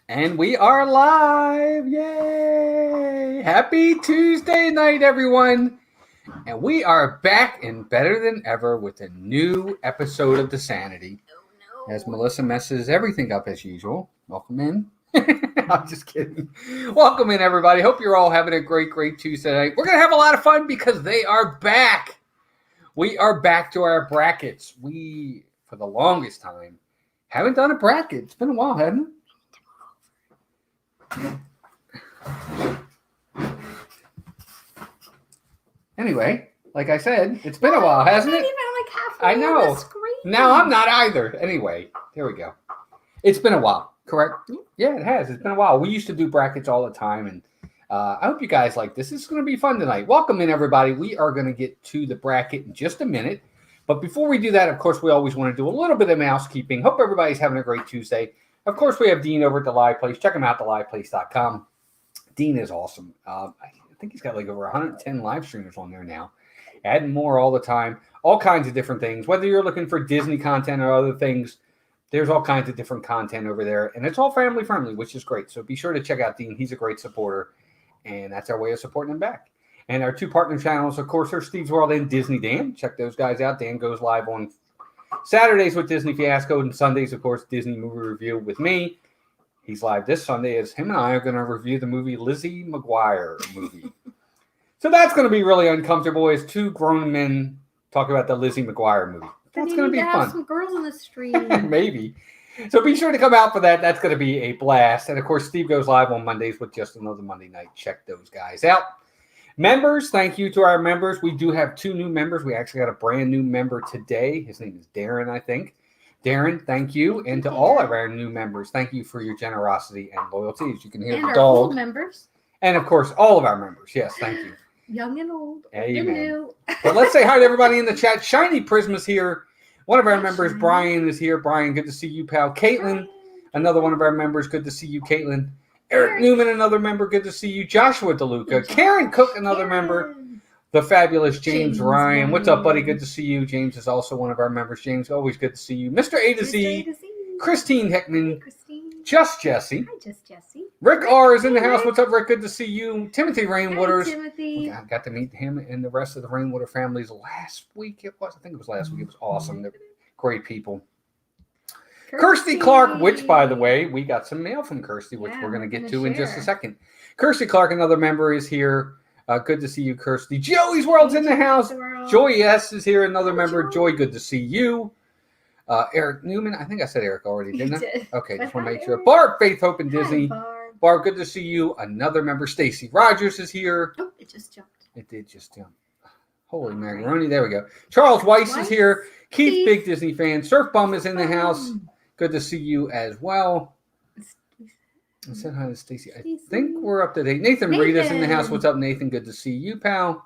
And we are live. Yay! Happy Tuesday night, everyone. And we are back and better than ever with a new episode of DISANITY. As Melissa messes everything up as usual. Welcome in. I'm just kidding. Welcome in, everybody. Hope you're all having a great Tuesday night. We're going to have a lot of fun because they are back. We are back to our brackets. We, for the longest time, haven't done a bracket. It's been a while, hasn't it? Anyway, like I said, it's been a while, hasn't it? Even like halfway I know. on the screen. No, I'm not either. Anyway, there we go. It's been a while, correct? Yeah, it has. It's been a while. We used to do brackets all the time, and I hope you guys like this. This is going to be fun tonight. Welcome in, everybody. We are going to get to the bracket in just a minute. But before we do that, of course, we always want to do a little bit of housekeeping. Hope everybody's having a great Tuesday. Of course, we have Dean over at The Live Place. Check him out, theliveplace.com. Dean is awesome. I think he's got like over 110 live streamers on there now. Adding more all the time. All kinds of different things. Whether you're looking for Disney content or other things, there's all kinds of different content over there. And it's all family friendly, which is great. So be sure to check out Dean. He's a great supporter. And that's our way of supporting him back. And our two partner channels, of course, are Steve's World and Disney Dan. Check those guys out. Dan goes live on Saturdays with Disney Fiasco, and Sundays, of course, Disney Movie Review with me. He's live this Sunday as him and I are going to review the movie Lizzie McGuire movie. So that's going to be really uncomfortable as two grown men talk about the Lizzie McGuire movie. That's going to be fun. Have some girls on the stream. Maybe. So be sure to come out for that. That's going to be a blast. And, of course, Steve goes live on Mondays with Just Another Monday Night. Check those guys out. Members, thank you to our members. We do have two new members. We actually got a brand new member today. His name is Darren, I think. Darren, thank you. And to all of our new members, thank you for your generosity and loyalty. As you can hear, and the our dog. old members. And, of course, all of our members. Yes, thank you. Young and old. Amen. And new. But let's say hi to everybody in the chat. Shiny Prisma's here. One of our members, Shiny. Brian, is here. Brian, good to see you, pal. Caitlin, another one of our members, good to see you, Caitlin. Eric Newman, another member, good to see you. Joshua DeLuca. Karen Cook, another member. The fabulous James Ryan. What's up, buddy? Good to see you. James is also one of our members. James, always good to see you. Mr. A to Z. Christine Heckman. Hey, Christine. Just Jesse. Hi, Just Jesse. Rick R is in the house. What's up, Rick? Good to see you. Timothy Rainwaters. Hi, Timothy. I got to meet him and the rest of the Rainwater families last week. I think it was last week. It was awesome. They're great people. Kirsty Clark, which, by the way, we got some mail from Kirsty, which we're going to get to in just a second. Kirsty Clark, another member, is here. Good to see you, Kirsty. Joey's World's in the house. Joy S is here, another member. Joy, good to see you. Eric Newman, I think I said Eric already, didn't I? Okay, just want to make sure. Barb, Faith, Hope, and Disney. Barb, good to see you. Another member, Stacy Rogers, is here. Oh, it just jumped. It did just jump. Holy macaroni, there we go. Charles Weiss is here. Keith, big Disney fan. Surf Bum is in the house. Good to see you as well. I said hi to Stacy. I think we're up to date. Nathan Reed is in the house. What's up, Nathan? Good to see you, pal.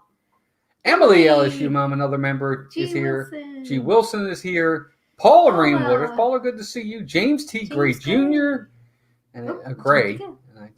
Emily LSU Mom, another member, is here. G. Wilson is here. Paula Rainwaters. Paula, good to see you. James T. Gray Jr. And Gray. And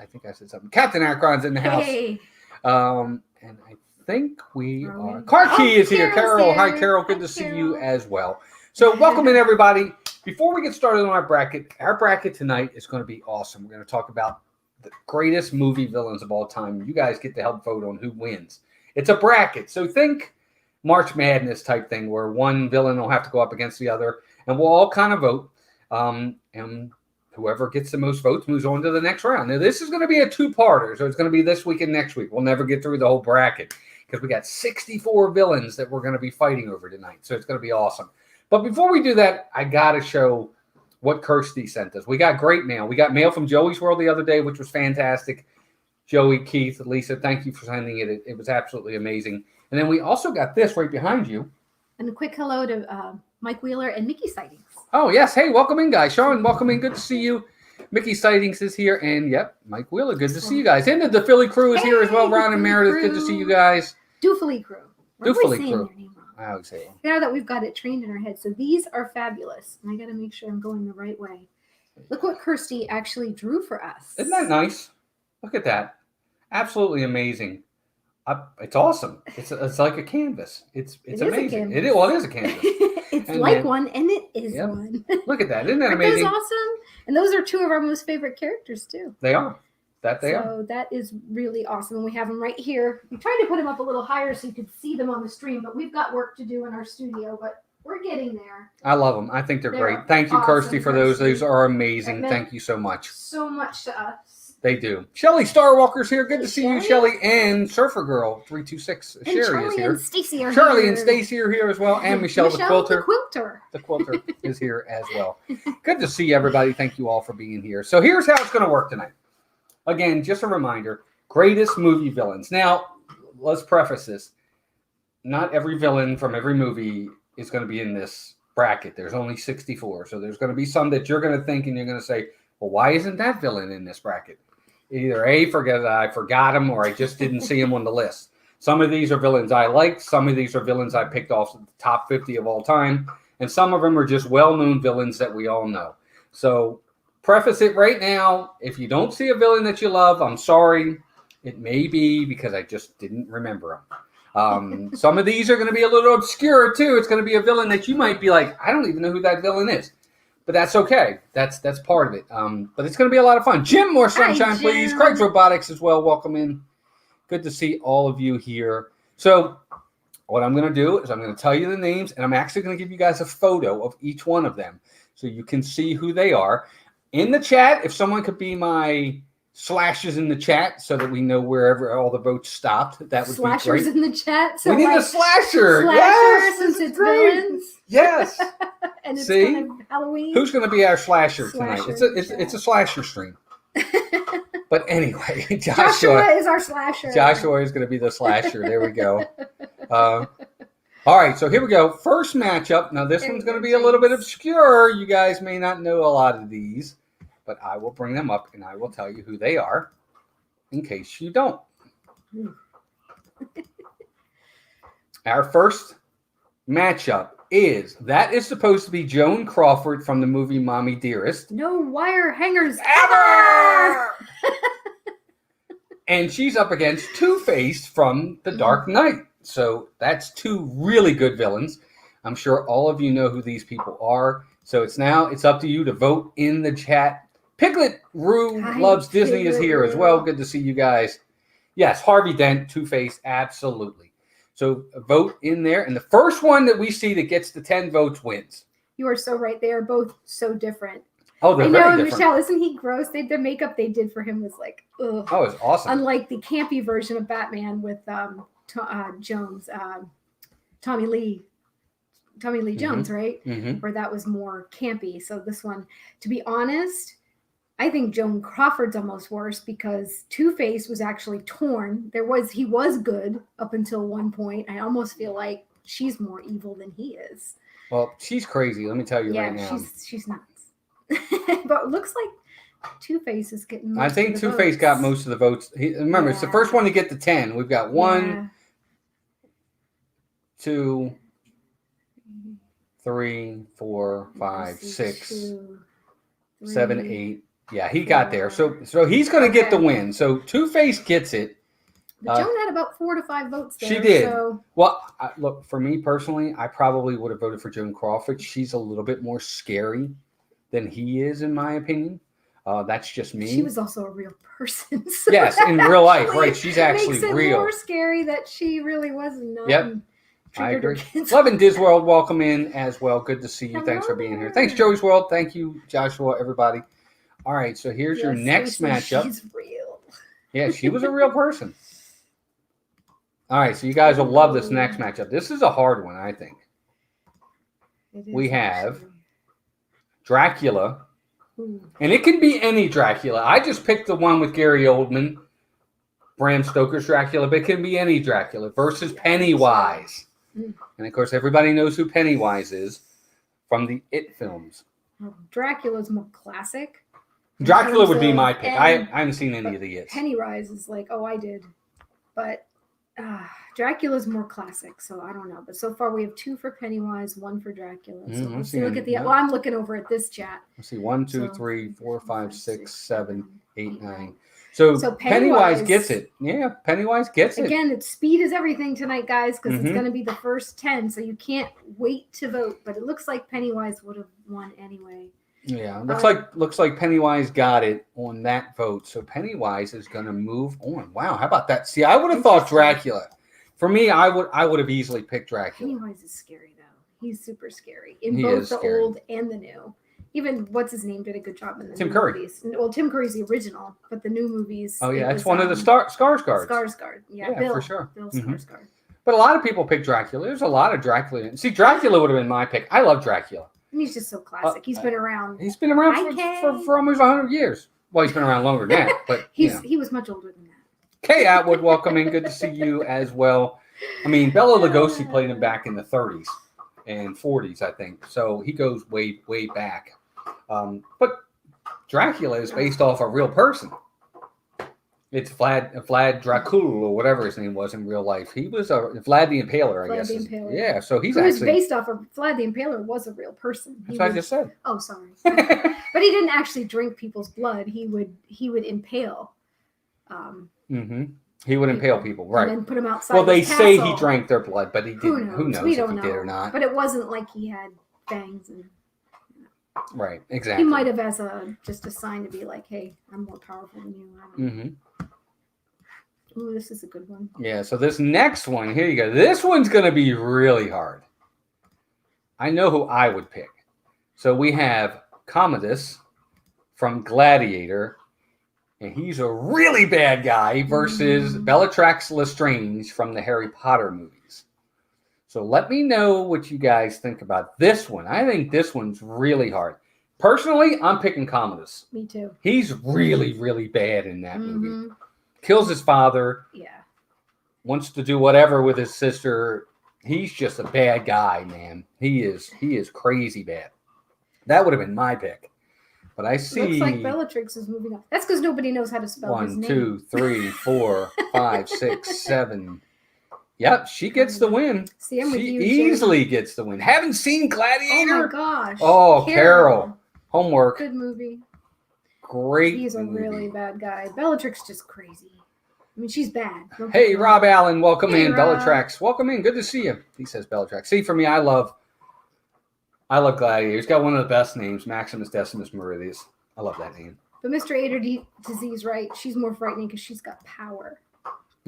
I think I said something. Captain Akron's in the house. Hey. And I think we are. Karki is here. Carol. Hi, Carol. Good to see you as well. So welcome in, everybody. Before we get started on our bracket tonight is going to be awesome. We're going to talk about the greatest movie villains of all time. You guys get to help vote on who wins. It's a bracket. So think March Madness type thing where one villain will have to go up against the other, and we'll all kind of vote. And whoever gets the most votes moves on to the next round. Now, this is going to be a two-parter, so it's going to be this week and next week. We'll never get through the whole bracket because we got 64 villains that we're going to be fighting over tonight. So it's going to be awesome. But before we do that, I got to show what Kirsty sent us. We got great mail. We got mail from Joey's World the other day, which was fantastic. Joey, Keith, Lisa, thank you for sending it. It was absolutely amazing. And then we also got this right behind you. And a quick hello to Mike Wheeler and Mickey Sightings. Oh, yes. Hey, welcome in, guys. Sean, welcome in. Good to see you. Mickey Sightings is here. And, yep, Mike Wheeler. Good to see you guys. And the Philly crew is here as well. Ron and Meredith, good to see you guys. Doofily crew. Doofily crew. I always say it. Now that we've got it trained in our head. So these are fabulous. And I got to make sure I'm going the right way. Look what Kirsty actually drew for us. Isn't that nice? Look at that. Absolutely amazing. It's awesome. It's like a canvas. It's amazing. It is a canvas. It's like one, and it is one. Look at that. Isn't that Aren't amazing? those awesome? And those are two of our most favorite characters too. They are. They are. So that is really awesome. And we have them right here. We tried to put them up a little higher so you could see them on the stream, but we've got work to do in our studio, but we're getting there. I love them. I think they're great. They're Thank you, awesome, Kirsty, for those. Kirsty. Those are amazing. Thank you so much. So much to us. They do. Shelly Starwalker's here. Good Hey, to see you, Shelly. Shelly. And Surfer Girl 326. And Sherry Charlie is here. and Stacy are Charlie here. and Stacy are here as well. And Michelle the Quilter. Quilter. The Quilter is here as well. Good to see everybody. Thank you all for being here. So here's how it's going to work tonight. Again, just a reminder, greatest movie villains. Now, let's preface this. Not every villain from every movie is going to be in this bracket. There's only 64. So there's going to be some that you're going to think and you're going to say, well, why isn't that villain in this bracket? Either A, I forgot him, or I just didn't see him on the list. Some of these are villains I like. Some of these are villains I picked off the top 50 of all time. And some of them are just well-known villains that we all know. So preface it right now. If you don't see a villain that you love, I'm sorry. It may be because I just didn't remember him. Some of these are going to be a little obscure, too. It's going to be a villain that you might be like, I don't even know who that villain is. But that's okay. That's part of it. But it's going to be a lot of fun. Jim, more sunshine, Hi, Jim. please. Craig's Robotics as well. Welcome in. Good to see all of you here. So what I'm going to do is I'm going to tell you the names, and I'm actually going to give you guys a photo of each one of them so you can see who they are. In the chat, if someone could be my slashes in the chat so that we know wherever all the votes stopped, that would Slashers be great. in the chat. So We need like, a slasher. Slashers Yes, since this is it's great. villains. Yes. And it's See? kind of Halloween. Who's going to be our slasher tonight? Slasher It's a slasher stream. But anyway, Joshua is our slasher. Joshua is going to be the slasher. There we go. All right, so here we go. First matchup. Now, this one's going to be a little bit obscure. You guys may not know a lot of these, but I will bring them up and I will tell you who they are in case you don't. Our first matchup is supposed to be Joan Crawford from the movie Mommy Dearest. No wire hangers Ever! And she's up against Two-Face from The Dark Knight. So that's two really good villains. I'm sure all of you know who these people are. So it's up to you to vote in the chat. Piglet Rue Loves Disney is here as well. Good to see you guys. Yes, Harvey Dent, Two-Face, absolutely. So vote in there. And the first one that we see that gets the 10 votes wins. You are so right. They are both so different. Oh, they're I know, very and different. Michelle, isn't he gross? The makeup they did for him was like, ugh. Oh, it's awesome. Unlike the campy version of Batman with Jones, Tommy Lee Jones, right? Mm-hmm. Where that was more campy. So this one, to be honest, I think Joan Crawford's almost worse because Two-Face was actually torn. He was good up until one point. I almost feel like she's more evil than he is. Well, she's crazy. Let me tell you right now. She's nuts. But it looks like Two-Face is getting most I think of the Two-Face votes. got most of the votes. Remember, it's the first one to get the 10. We've got 1, 2, 3, 4, 5, 6, 7, 8. Yeah, he got there. So he's going to get the win. So Two-Face gets it. But Joan had about 4 to 5 votes there. She did. So. Well, look, for me personally, I probably would have voted for Joan Crawford. She's a little bit more scary than he is, in my opinion. That's just me. She was also a real person. So yes, in real life, right? She's actually makes it real. more scary that she really wasn't. Yep, I agree. Love and Disworld, welcome in as well. Good to see you. Hello Thanks for being here. there. Thanks, Joey's World. Thank you, Joshua, everybody. All right, so here's your next matchup. She's real. Yeah, she was a real person. All right, so you guys will love this next matchup. This is a hard one, I think. We have Dracula, and it can be any Dracula. I just picked the one with Gary Oldman, Bram Stoker's Dracula, but it can be any Dracula versus Pennywise. And, of course, everybody knows who Pennywise is from the It films. Dracula's more classic. Dracula would be my pick. I haven't seen any of the It's. Pennywise is like, oh, I did. But Dracula's more classic, so I don't know. But so far we have 2 for Pennywise, 1 for Dracula. So let's see. Look at the. Well, I'm looking over at this chat. Let's see. 1, 2, 3, 4, 5, 6, 7, 8, 9. So Pennywise gets it. Yeah, Pennywise gets it. Again, speed is everything tonight, guys, because it's going to be the first 10, so you can't wait to vote. But it looks like Pennywise would have won anyway. Yeah, looks like Pennywise got it on that vote. So Pennywise is going to move on. Wow, how about that? See, I would have thought Dracula. For me, I would have easily picked Dracula. Pennywise is scary though. He's super scary in both the scary. old and the new. Even what's his name did a good job in the Tim new Curry. movies. Well, Tim Curry's the original, but the new movies. Oh yeah, it's one of the Skarsgård. Skarsgård, yeah, Bill, for sure. Bill Skarsgård. But a lot of people pick Dracula. There's a lot of Dracula. See, Dracula would have been my pick. I love Dracula. And he's just so classic. He's been around. He's been around for almost 100 years. Well, he's been around longer than that, but he was much older than that. Kay Atwood, welcome in. Good to see you as well. I mean, Bela Lugosi played him back in the 30s and 40s, I think. So he goes way, way back. But Dracula is based off a real person. It's Vlad Dracula or whatever his name was in real life. He was Vlad the Impaler, I guess. The Impaler. Yeah, so he's was based off of Vlad the Impaler was a real person. That's what I just said. Oh, sorry. But he didn't actually drink people's blood. He would impale. He would impale people, right? And then put them outside. Well, they say he drank their blood, but he didn't. Who knows? Who knows We if don't he know. did or not? But it wasn't like he had fangs and. Right, exactly. He might have as just a sign to be like, "Hey, I'm more powerful than you." I don't know. Ooh, this is a good one. Yeah, so this next one, here you go. This one's going to be really hard. I know who I would pick. So we have Commodus from Gladiator, and he's a really bad guy versus Bellatrix Lestrange from the Harry Potter movies. So let me know what you guys think about this one. I think this one's really hard. Personally, I'm picking Commodus. Me too. He's really, really bad in that movie. Kills his father. Yeah. Wants to do whatever with his sister. He's just a bad guy, man. He is crazy bad. That would have been my pick. But I see. Looks like Bellatrix is moving on. That's because nobody knows how to spell his name. 1, 2, 3, 4, 5, 6, 7. Yep, she gets the win. See, I'm with you, easily gets the win. Haven't seen Gladiator? Oh my gosh. Oh, Carol. Homework. Good movie. Great. He's a really bad guy. Bellatrix just crazy. I mean, she's bad. Hey, Rob Allen, welcome in. Rob. Bellatrix, welcome in. Good to see you. He says Bellatrix. See, for me, I love Gladiator. He's got one of the best names, Maximus Decimus Meridius. I love that name. But Mr. Ader Disease, right? She's more frightening because she's got power.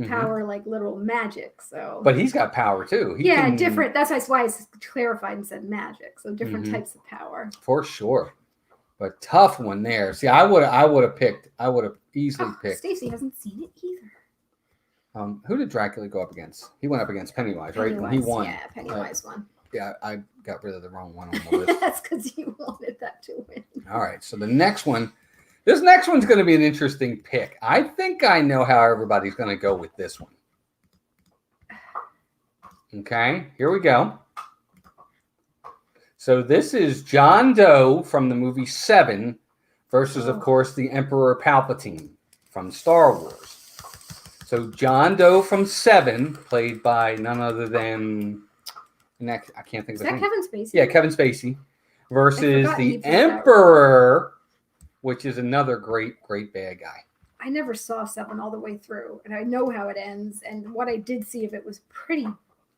Power, like literal magic. So. But he's got power too. Different. That's why I clarified and said magic. So different types of power. For sure. But tough one there. See, I would have easily picked. Stacey hasn't seen it either. Who did Dracula go up against? He went up against Pennywise, right? And he won. Yeah, Pennywise won. Yeah, I got rid of the wrong one on the list. That's because you wanted that to win. All right, so the next one. This next one's going to be an interesting pick. I think I know how everybody's going to go with this one. Okay, here we go. So this is John Doe from the movie Seven versus, of course, the Emperor Palpatine from Star Wars. So John Doe from Seven, played by none other than, I can't think of his name. Is that Kevin Spacey? Yeah, Kevin Spacey versus the Emperor, which is another great, great bad guy. I never saw Seven all the way through, and I know how it ends. And what I did see of it was pretty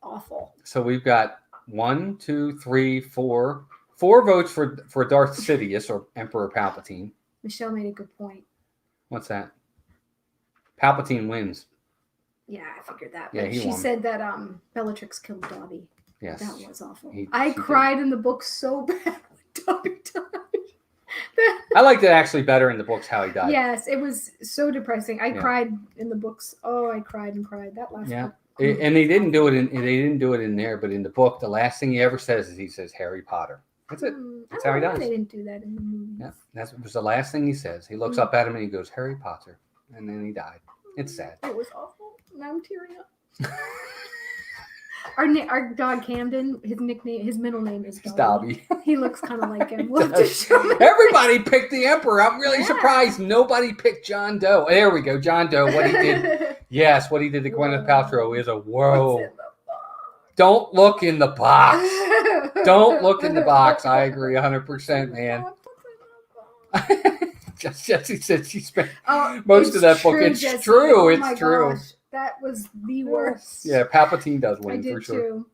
awful. So we've got 1, 2, 3, 4 votes for Darth Sidious or Emperor Palpatine. Michelle made a good point. What's that? Palpatine wins. Yeah, I figured that. Yeah, she won. said that Bellatrix killed Dobby. Yes. That was awful. I cried in the book so bad when Dobby died. I liked it actually better in the books how he died. Yes, it was so depressing. I cried in the books. Oh, I cried and cried. That last book. And they didn't do it in there, but in the book, the last thing he ever says is he says Harry Potter. That's it. That's how he dies. They didn't do that in the movie. Yeah, that was the last thing he says. He looks up at him and he goes, Harry Potter. And then he died. It's sad. It was awful. Now I'm tearing up. Our dog Camden, his middle name is Dobby. He looks kind of like him. Everybody picked the Emperor. I'm really surprised nobody picked John Doe. There we go, John Doe. What he did. Yes, what he did to Gwyneth Paltrow is a whoa. Don't look in the box. Don't look in the box. I agree 100%, man. Jesse said she spent most of that book. It's Jesse. True. Oh it's true. Gosh. That was the worst. Yeah, Palpatine does win for sure. Too.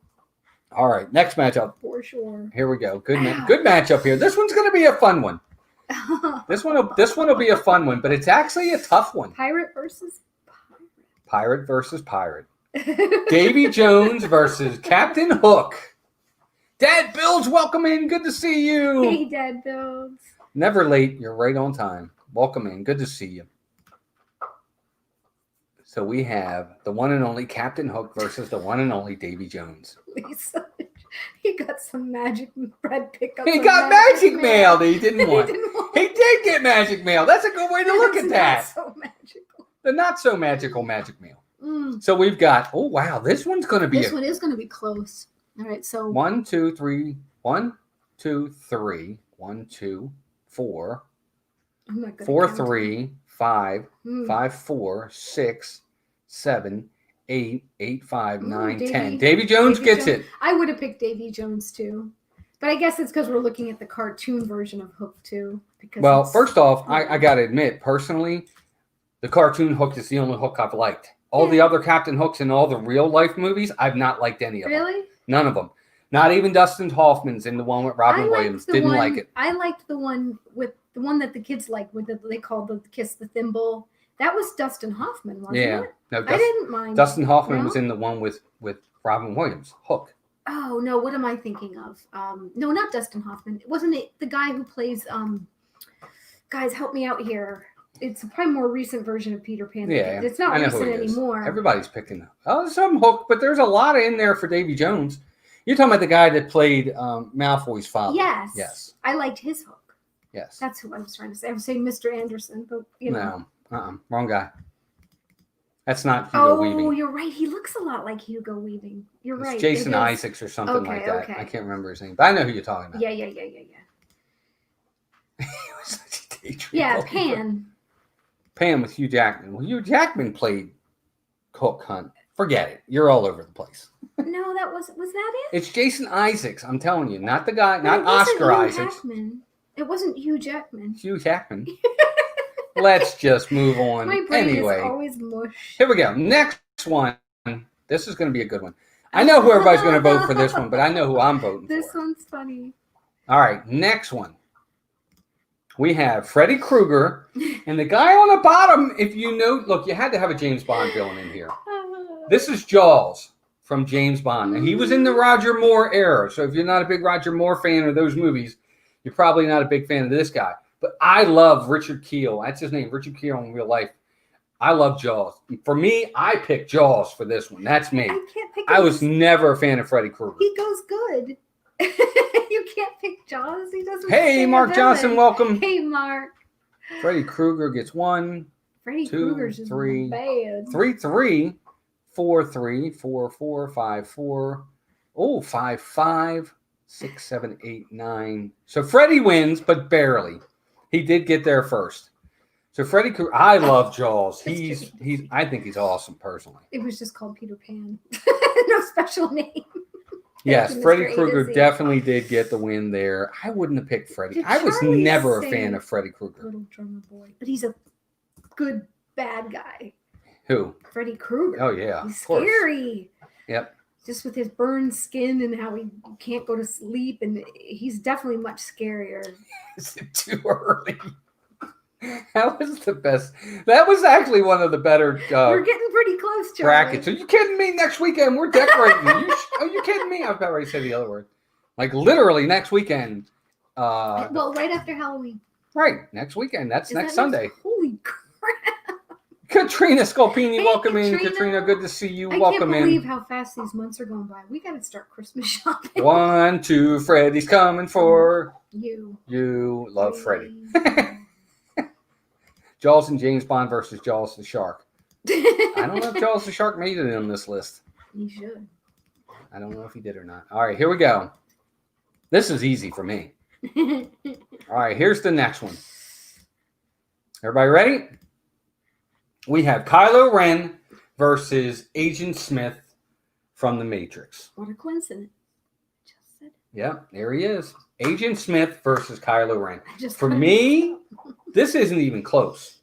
All right, next matchup. For sure. Here we go. Good matchup here. This one's going to be a fun one. This one will be a fun one, but it's actually a tough one. Pirate versus Pirate versus pirate. Davy Jones versus Captain Hook. Dad Bills, welcome in. Good to see you. Hey, Dad Bills. Never late. You're right on time. Welcome in. Good to see you. So we have the one and only Captain Hook versus the one and only Davy Jones. Lisa, he got some magic bread pickup. He got magic mail that he didn't want. He did get magic mail. That's a good way to look at that. Not so magical. The not so magical magic mail. Mm. So we've got, oh wow, this one's going to be. This one is going to be close. All right, so 1, 2, 3, 1, 2, 3, 1, 2, 4, I'm not gonna 4, count. 3, 5, Mm. 5, 4, 6, 7, 8, 8, 5, 9, Davy- 10. Davy Jones Davy gets Jones. it. I would have picked Davy Jones too, but I guess it's because we're looking at the cartoon version of Hook too. Because Well, it's- first off, I got to admit, personally, the cartoon Hook is the only Hook I've liked. All the other Captain Hooks in all the real life movies, I've not liked any of them. Really? None of them. Not even Dustin Hoffman's in the one with Robin I liked Williams. the Didn't one- like it. I liked the one that the kids liked, with they called the Kiss the Thimble. That was Dustin Hoffman, wasn't Yeah. it? No, I didn't mind. Dustin Hoffman No? was in the one with Robin Williams. Hook. Oh no, what am I thinking of? No, not Dustin Hoffman. Wasn't it the guy who plays? Guys, help me out here. It's a probably more recent version of Peter Pan. Yeah, It's not I know who recent he is. anymore. Everybody's picking. Oh, some Hook, but there's a lot in there for Davy Jones. You're talking about the guy that played Malfoy's father. Yes. Yes. I liked his Hook. Yes. That's who I was trying to say. I was saying Mr. Anderson, but you know. No. Wrong guy. That's not Hugo Weaving. You're right. He looks a lot like Hugo Weaving. You're It's right. Jason It is. Isaacs or something Okay, like that. okay. I can't remember his name, but I know who you're talking about. Yeah. He was such a daydream. Yeah, Pan. Pam with Hugh Jackman. Well, Hugh Jackman played Hook Hunt. Forget it. You're all over the place. No, that was that it? It's Jason Isaacs. I'm telling you, not the guy, But not it wasn't Oscar Hugh Isaacs. Jackman. It wasn't Hugh Jackman. Hugh Jackman. Let's just move on. My brain Anyway, is always mush. here we go. Next one. This is going to be a good one. I know who everybody's going to vote for this one, but I know who I'm voting This for. one's funny. All right, next one. We have Freddy Krueger, and the guy on the bottom, if you know, look, you had to have a James Bond villain in here. This is Jaws from James Bond, and he was in the Roger Moore era. So if you're not a big Roger Moore fan of those movies, you're probably not a big fan of this guy. But I love Richard Keel. That's his name, Richard Keel in real life. I love Jaws. For me, I picked Jaws for this one. That's me. I can't pick. I was never a fan of Freddy Krueger. He goes good. You can't pick Jaws. He doesn't. Hey, stay a Mark Johnson, villain. welcome. Hey, Mark. Freddy Krueger gets 1, Freddy 2, Krueger's just 3, bad. 3, 3, 4, 3, 4, 4, 5, 4. Oh, 5, 5, 6, 7, 8, 9. So Freddy wins, but barely. He did get there first. So Freddy Krueger, I love Jaws. He's I think he's awesome personally. It was just called Peter Pan. No special name. Yes, Thank you, Freddy Mr. A Krueger to Z. definitely did get the win there. I wouldn't have picked Freddy. Did I was Charlie never a say- fan of Freddy Krueger. Little drummer boy, but he's a good bad guy. Who? Freddy Krueger. Oh yeah, He's of course. scary. Yep. Just with his burned skin and how he can't go to sleep, and he's definitely much scarier. Is it too early? That was the best. That was actually one of the better We're getting pretty close, Charlie. brackets. Are you kidding me? Next weekend we're decorating. Are you kidding me? I was about ready to say the other word. Like literally next weekend. Well, right after Halloween. Right, next weekend. That's Is next that Sunday. Holy crap! Katrina Scolpini, Hey, welcome in. Katrina. Katrina, good to see you. I Welcome can't believe in. how fast these months are going by. We got to start Christmas shopping. 1, 2, Freddy's coming for You. you. Love Freddy. Please. Jaws and James Bond versus Jaws the Shark. I don't know if Jaws the Shark made it on this list. You should. I don't know if he did or not. All right, here we go. This is easy for me. All right, here's the next one. Everybody ready? We have Kylo Ren versus Agent Smith from The Matrix. What a coincidence. Just said it. Yep, there he is. Agent Smith versus Kylo Ren. I just For me, this isn't even close.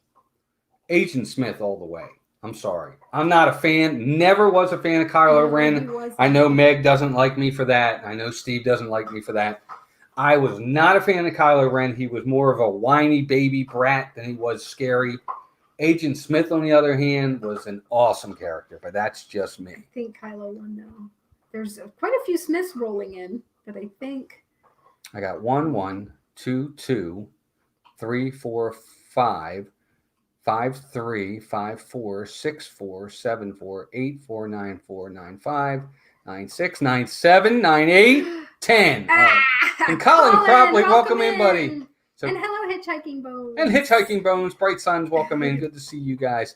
Agent Smith all the way. I'm sorry. I'm not a fan. Never was a fan of Kylo Ren. I know Meg doesn't like me for that. I know Steve doesn't like me for that. I was not a fan of Kylo Ren. He was more of a whiny baby brat than he was scary. Agent Smith, on the other hand, was an awesome character, but that's just me. I think Kylo won, though. There's quite a few Smiths rolling in, but I think... I got 1, 1, 2, 2, 3, 4, 5, 5, 3, 5, 4, 6, 4, 7, 4, 8, 4, 9, 4, 9, 5, 9, 6, 9, 7, 9, 8, 10. And Colin Cropley, welcome in, buddy. So, and hello, Hitchhiking Bones. And Hitchhiking Bones, Bright Suns, welcome in. Good to see you guys.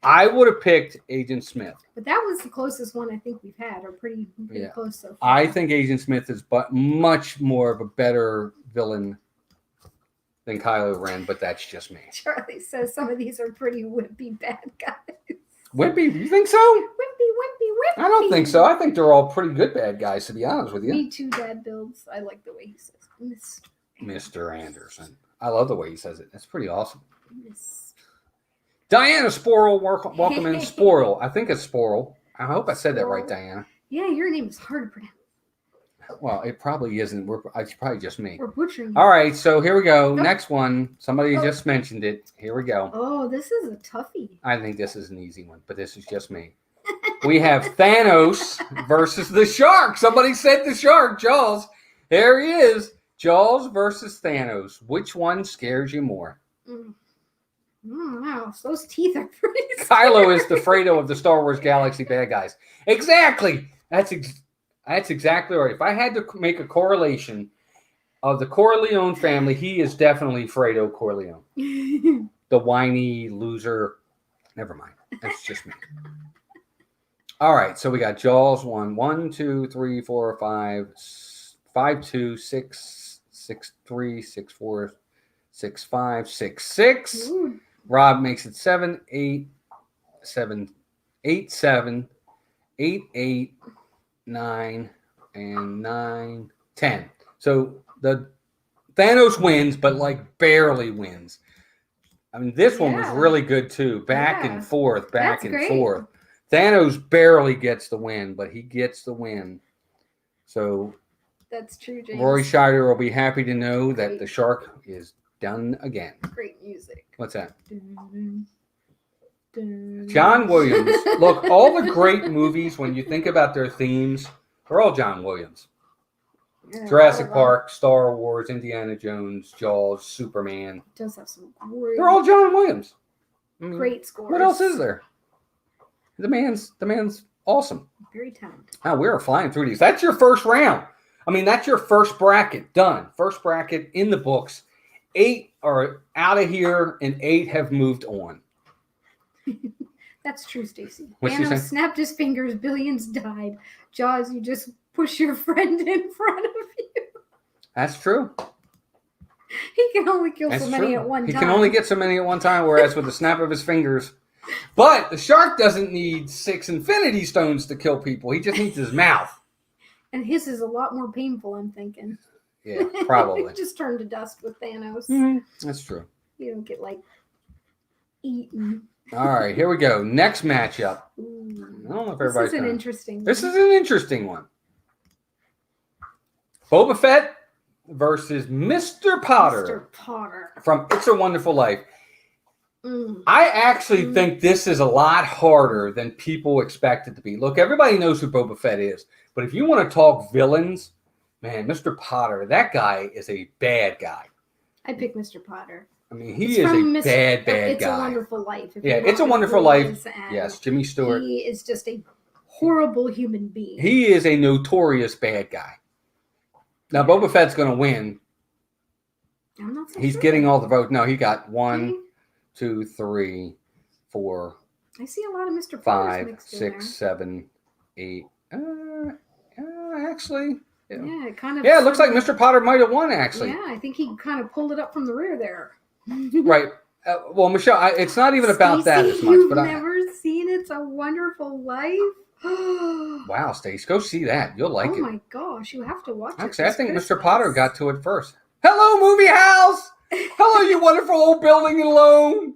I would have picked Agent Smith. But that was the closest one I think we've had, or pretty close so far. I think Agent Smith is much more of a better villain than Kylo Ren, but that's just me. Charlie says some of these are pretty wimpy bad guys. Wimpy? You think so? Wimpy. I don't think so. I think they're all pretty good bad guys, to be honest with you. Me too, Dad builds. I like the way he says Mr. Anderson. I love the way he says it. That's pretty awesome. Diana Sporl, welcome in. Sporl. I think it's Sporl. I hope I said that right, Diana. Yeah, your name is hard to pronounce. Well, it probably isn't. It's probably just me. We're butchering it. All right, so here we go. Next one. Somebody just mentioned it. Here we go. Oh, this is a toughie. I think this is an easy one, but this is just me. We have Thanos versus the Shark. Somebody said the Shark, Jaws. There he is. Jaws versus Thanos. Which one scares you more? Wow, so those teeth are pretty scary. Kylo is the scary. Fredo of the Star Wars Galaxy bad guys. Exactly. That's exactly right. If I had to make a correlation of the Corleone family, he is definitely Fredo Corleone. The whiny loser. Never mind. That's just me. All right, so we got Jaws 1, 2, 3, 4, 5, 5, 2, 6, 6, 3, 6, 4, 6, 5, 6, 6. Ooh. Rob makes it 7, 8, 7, 8, 7, 8, 8, 9, and 9, 10. So the Thanos wins, but like barely wins. I mean, this one was really good too. Back and forth. Thanos barely gets the win, but he gets the win. So that's true, James. Rory Scheider will be happy to know that the Shark is done again. Great music. What's that? John Williams. Look, all the great movies, when you think about their themes, they're all John Williams. Yeah, Jurassic Park, Star Wars, Indiana Jones, Jaws, Superman. It does have some great. They're all John Williams. I mean, great scores. What else is there? The man's awesome. Very talented. Oh, we're flying through these. That's your first round. I mean, that's your first bracket done. First bracket in the books. 8 are out of here, and 8 have moved on. That's true, Stacy. What's Thanos snapped his fingers, billions died. Jaws, you just push your friend in front of you. That's true. He can only kill so many at one time. He can only get so many at one time, whereas with the snap of his fingers. But the shark doesn't need 6 infinity stones to kill people. He just needs his mouth. And his is a lot more painful, I'm thinking. Yeah, probably. Just turn to dust with Thanos. Mm-hmm. That's true. You don't get, eaten. All right, here we go. Next matchup. Ooh. I don't know if everybody's This is an interesting one. This is an interesting one. Boba Fett versus Mr. Potter. Mr. Potter. From It's a Wonderful Life. I actually think this is a lot harder than people expect it to be. Look, everybody knows who Boba Fett is. But if you want to talk villains, man, Mr. Potter, that guy is a bad guy. I pick Mr. Potter. I mean, he is a bad guy. It's a Wonderful Life. Yeah, It's a Wonderful Life. Yes, Jimmy Stewart. He is just a horrible human being. He is a notorious bad guy. Now, Boba Fett's going to win. I'm not so He's sure. getting all the votes. No, he got 1, 2, 3, 4. I see a lot of Mr. 5, 6, 7, 8. Actually. Yeah, it kind of. Yeah, it looks like Mr. Potter might have won, actually. Yeah, I think he kind of pulled it up from the rear there. Right. Well, Michelle, it's not even about that as much. You've but never seen It's a Wonderful Life? Wow, Stace, go see that. You'll like it. Oh my gosh, you have to watch it. Actually, I think Mr. Potter got to it first. Hello, movie house! Hello, you wonderful old building alone!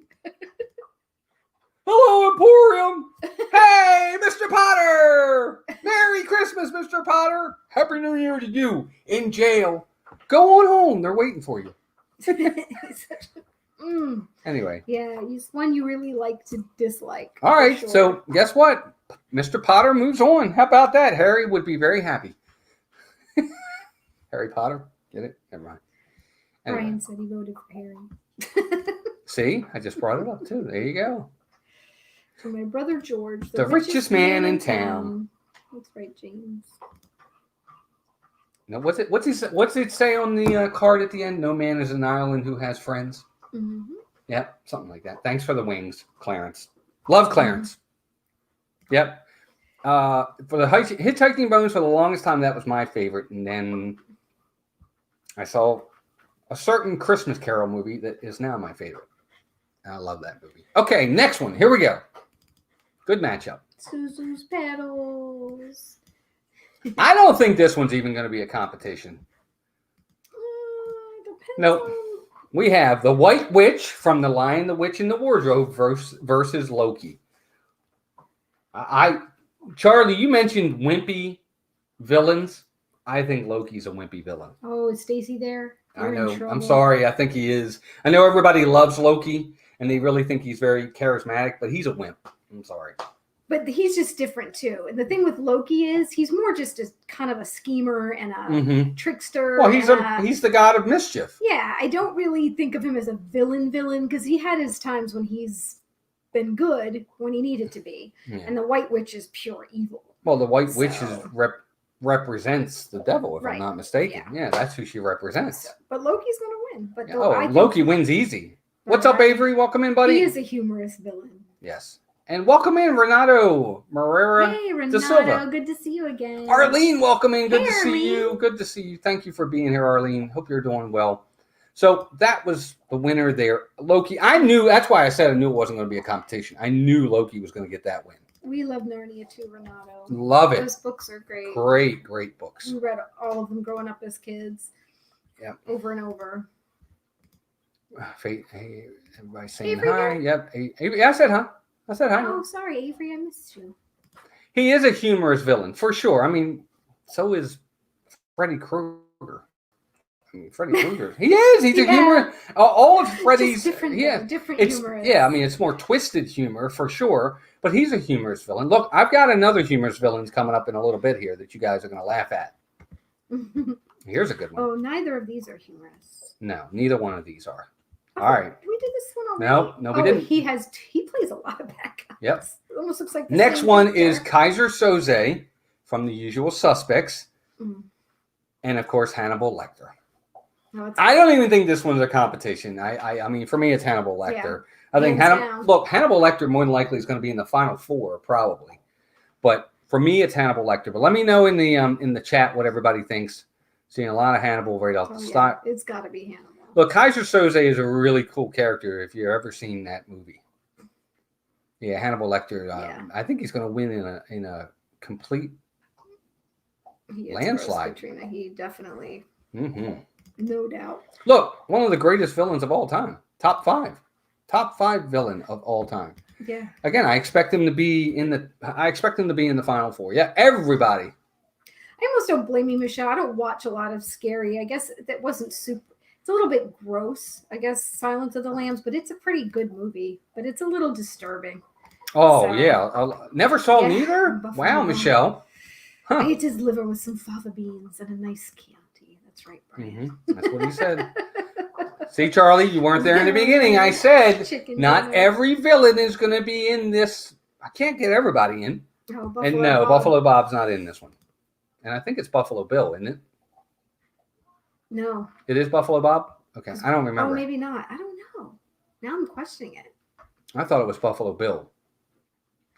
Hello, Emporium. Hey, Mr. Potter. Merry Christmas, Mr. Potter. Happy New Year to you in jail. Go on home. They're waiting for you. Anyway. Yeah, he's one you really like to dislike. All right, so guess what? Mr. Potter moves on. How about that? Harry would be very happy. Harry Potter? Get it? Never mind. Anyway. Brian said he voted for Harry. See? I just brought it up, too. There you go. For my brother George. The richest man in town. That's right, James. Now, what's it say on the card at the end? No man is an island who has friends. Mm-hmm. Yep, something like that. Thanks for the wings, Clarence. Love Clarence. Yep. For the hitchhiking bonus, for the longest time, that was my favorite. And then I saw a certain Christmas Carol movie that is now my favorite. I love that movie. Okay, next one. Here we go. Good matchup. Suzu's Petals. I don't think this one's even going to be a competition. Nope. We have the White Witch from The Lion, the Witch, and the Wardrobe versus Loki. Charlie, you mentioned wimpy villains. I think Loki's a wimpy villain. Oh, is Stacy there? I know. I'm sorry. I think he is. I know everybody loves Loki, and they really think he's very charismatic, but he's a wimp. I'm sorry. But he's just different, too. And the thing with Loki is he's more just a kind of a schemer and a trickster. Well, he's the god of mischief. Yeah, I don't really think of him as a villain because he had his times when he's been good when he needed to be. Yeah. And the White Witch is pure evil. Well, the White Witch represents the devil, if I'm not mistaken. Yeah, that's who she represents. But Loki's going to win. But Loki wins easy. What's up, Avery? Welcome in, buddy. He is a humorous villain. Yes. And welcome in, Renato Morera. Hey, Renato. Da Silva. Good to see you again. Arlene, welcome in. Good to see you. Good to see you. Thank you for being here, Arlene. Hope you're doing well. So that was the winner there. Loki. That's why I said I knew it wasn't going to be a competition. I knew Loki was going to get that win. We love Narnia too, Renato. Love it. Those books are great. Great books. We read all of them growing up as kids. Yeah. Over and over. Hey, everybody saying Avery hi. Yep. Avery, I said hi. Oh, sorry, Avery, I missed you. He is a humorous villain, for sure. I mean, so is Freddy Krueger. Freddy Krueger. He is. He's a humorous. All of Freddy's. Different humorous. Yeah, I mean, it's more twisted humor, for sure. But he's a humorous villain. Look, I've got another humorous villain coming up in a little bit here that you guys are going to laugh at. Here's a good one. Oh, neither of these are humorous. No, neither one of these are. All right. We did this one already. No, we didn't. He plays a lot of bad guys. Yep. It almost looks like the next same one character. is Kaiser Soze from The Usual Suspects, and of course Hannibal Lecter. No, I don't even think this one's a competition. I mean, for me, it's Hannibal Lecter. Yeah. I think Hannibal Lecter more than likely is going to be in the final four, probably. But for me, it's Hannibal Lecter. But let me know in the chat what everybody thinks. Seeing a lot of Hannibal right off the start. It's got to be Hannibal. Look, Kaiser Soze is a really cool character if you've ever seen that movie. Yeah, Hannibal Lecter. I think he's going to win in a complete landslide. Katrina. He definitely, no doubt. Look, one of the greatest villains of all time. Top five villain of all time. Yeah. Again, I expect him to be in the final four. Yeah, everybody. I almost don't blame you, Michelle. I don't watch a lot of scary. I guess that wasn't super. It's a little bit gross, I guess, Silence of the Lambs, but it's a pretty good movie. But it's a little disturbing. Oh, yeah. Never saw neither? Buffalo. Wow, Michelle. Huh. I ate his liver with some fava beans and a nice Chianti. That's right, Brian. That's what he said. See, Charlie, you weren't there in the beginning. I said not every villain is going to be in this. I can't get everybody in. Buffalo Bob's not in this one. And I think it's Buffalo Bill, isn't it? No. It is Buffalo Bob? Okay. I don't remember. Oh, maybe not. I don't know. Now I'm questioning it. I thought it was Buffalo Bill.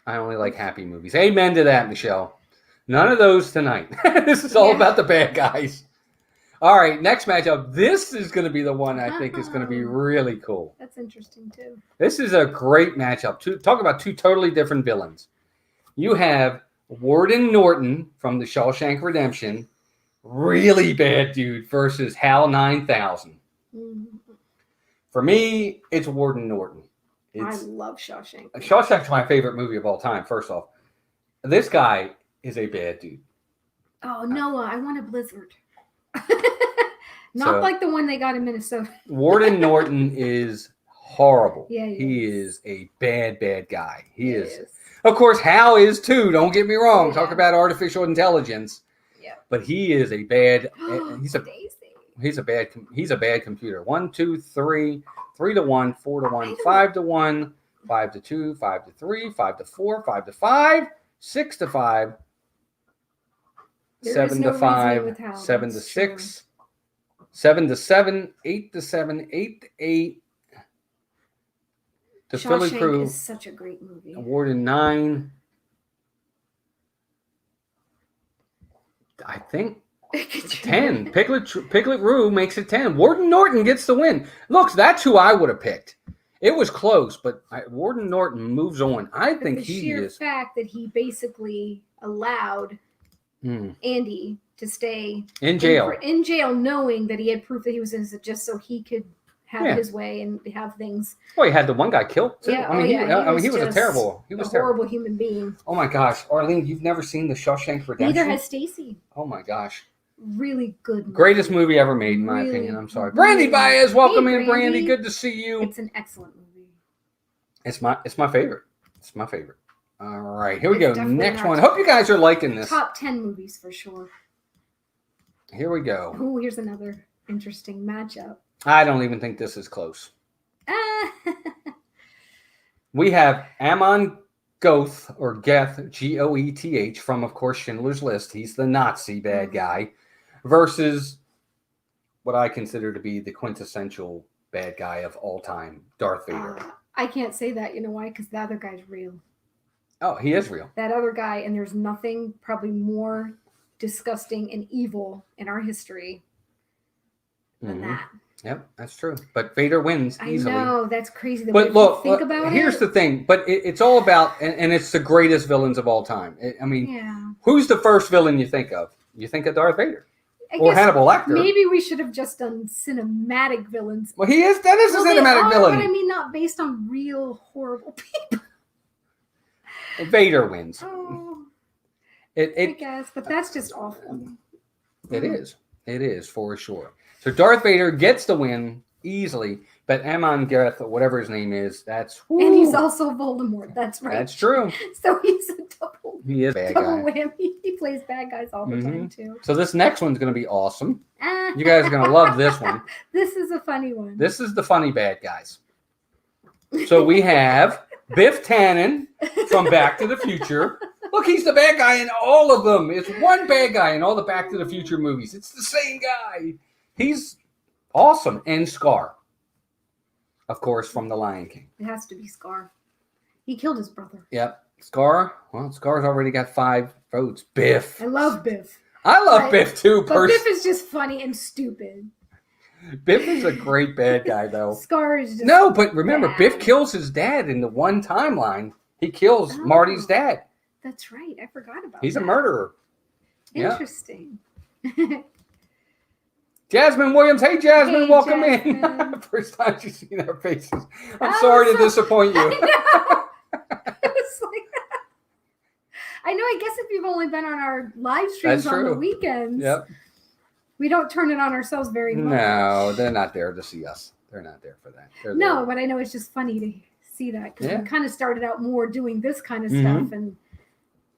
I only like happy movies. Amen to that, Michelle. None of those tonight. This is all about the bad guys. All right, next matchup. This is going to be the one I think is going to be really cool. That's interesting, too. This is a great matchup. Talk about two totally different villains. You have Warden Norton from The Shawshank Redemption, really bad dude, versus Hal 9000. For me, it's Warden Norton. I love Shawshank. Shawshank's my favorite movie of all time. First off, this guy is a bad dude. Oh, Noah, I want a blizzard. Not like the one they got in Minnesota. Warden Norton is horrible. Yeah, he is a bad guy. He is. Yes. Of course, Hal is too. Don't get me wrong. Talk about artificial intelligence. Yeah. But he is a bad. Daisy. He's a bad computer. 1, 2, 3, 3 to 1, 4 to 1, 5 to 1, 5 to 2, 5 to 3, 5 to 4, 5 to 5, 6 to 5, 7 to 5, 7 to 6, 7 to 7, 8 to 7, 8 to 8. The Philly Crew is such a great movie. Awarded 9. I think 10. Piglet Roo makes it 10. Warden Norton gets the win. Look, that's who I would have picked. It was close, but Warden Norton moves on. I think he is. The fact that he basically allowed Andy to stay in jail, knowing that he had proof that he was innocent, just so he could have his way and have things. Well, he had the one guy killed too. Yeah, he was a terrible human being. Oh my gosh, Arlene, you've never seen The Shawshank Redemption? Neither has Stacy. Oh my gosh. Really good movie. Greatest movie ever made, in my opinion. I'm sorry. Brandy Baez, welcome in, Brandy. Good to see you. It's an excellent movie. It's my favorite. It's my favorite. All right, here we go. Next one. Hope you guys are liking this. Top 10 movies for sure. Here we go. Oh, here's another interesting matchup. I don't even think this is close. We have Amon Goeth, or Geth, Goeth, from, of course, Schindler's List. He's the Nazi bad guy, versus what I consider to be the quintessential bad guy of all time, Darth Vader. I can't say that. You know why? Because the other guy's real. Oh, he is real. That other guy, and there's nothing probably more disgusting and evil in our history than that. Yep, that's true. But Vader wins easily. I know, that's crazy. But look, here's the thing. But it's all about, and it's the greatest villains of all time. I mean, who's the first villain you think of? You think of Darth Vader. Or Hannibal Lecter. Maybe we should have just done cinematic villains. Well, that is a cinematic villain. But I mean, not based on real horrible people. Vader wins. Oh, I guess, but that's just awful. It is. It is, for sure. So Darth Vader gets the win easily, but Amon Goeth, or whatever his name is, that's... Whoo. And he's also Voldemort. That's right. That's true. So he's a double... He is a bad guy. Whammy. He plays bad guys all the time, too. So this next one's going to be awesome. You guys are going to love this one. This is a funny one. This is the funny bad guys. So we have Biff Tannen from Back to the Future. Look, he's the bad guy in all of them. It's one bad guy in all the Back to the Future movies. It's the same guy. He's awesome. And Scar, of course, from The Lion King. It has to be Scar. He killed his brother. Yep. Scar. Well, Scar's already got 5 votes. Biff. I love Biff. I love Biff too. But Biff is just funny and stupid. Biff is a great bad guy, though. Scar is just but remember, bad. Biff kills his dad in the one timeline. He kills Marty's dad. That's right. I forgot about that. He's a murderer. Interesting. Jasmine Williams. Hey, Jasmine. Welcome in. First time she's seen our faces. I'm sorry to disappoint you. I know. It's like, I know. I guess if you've only been on our live streams on the weekends, we don't turn it on ourselves very much. No, they're not there to see us. They're not there for that. No, but I know it's just funny to see that because we kind of started out more doing this kind of stuff, and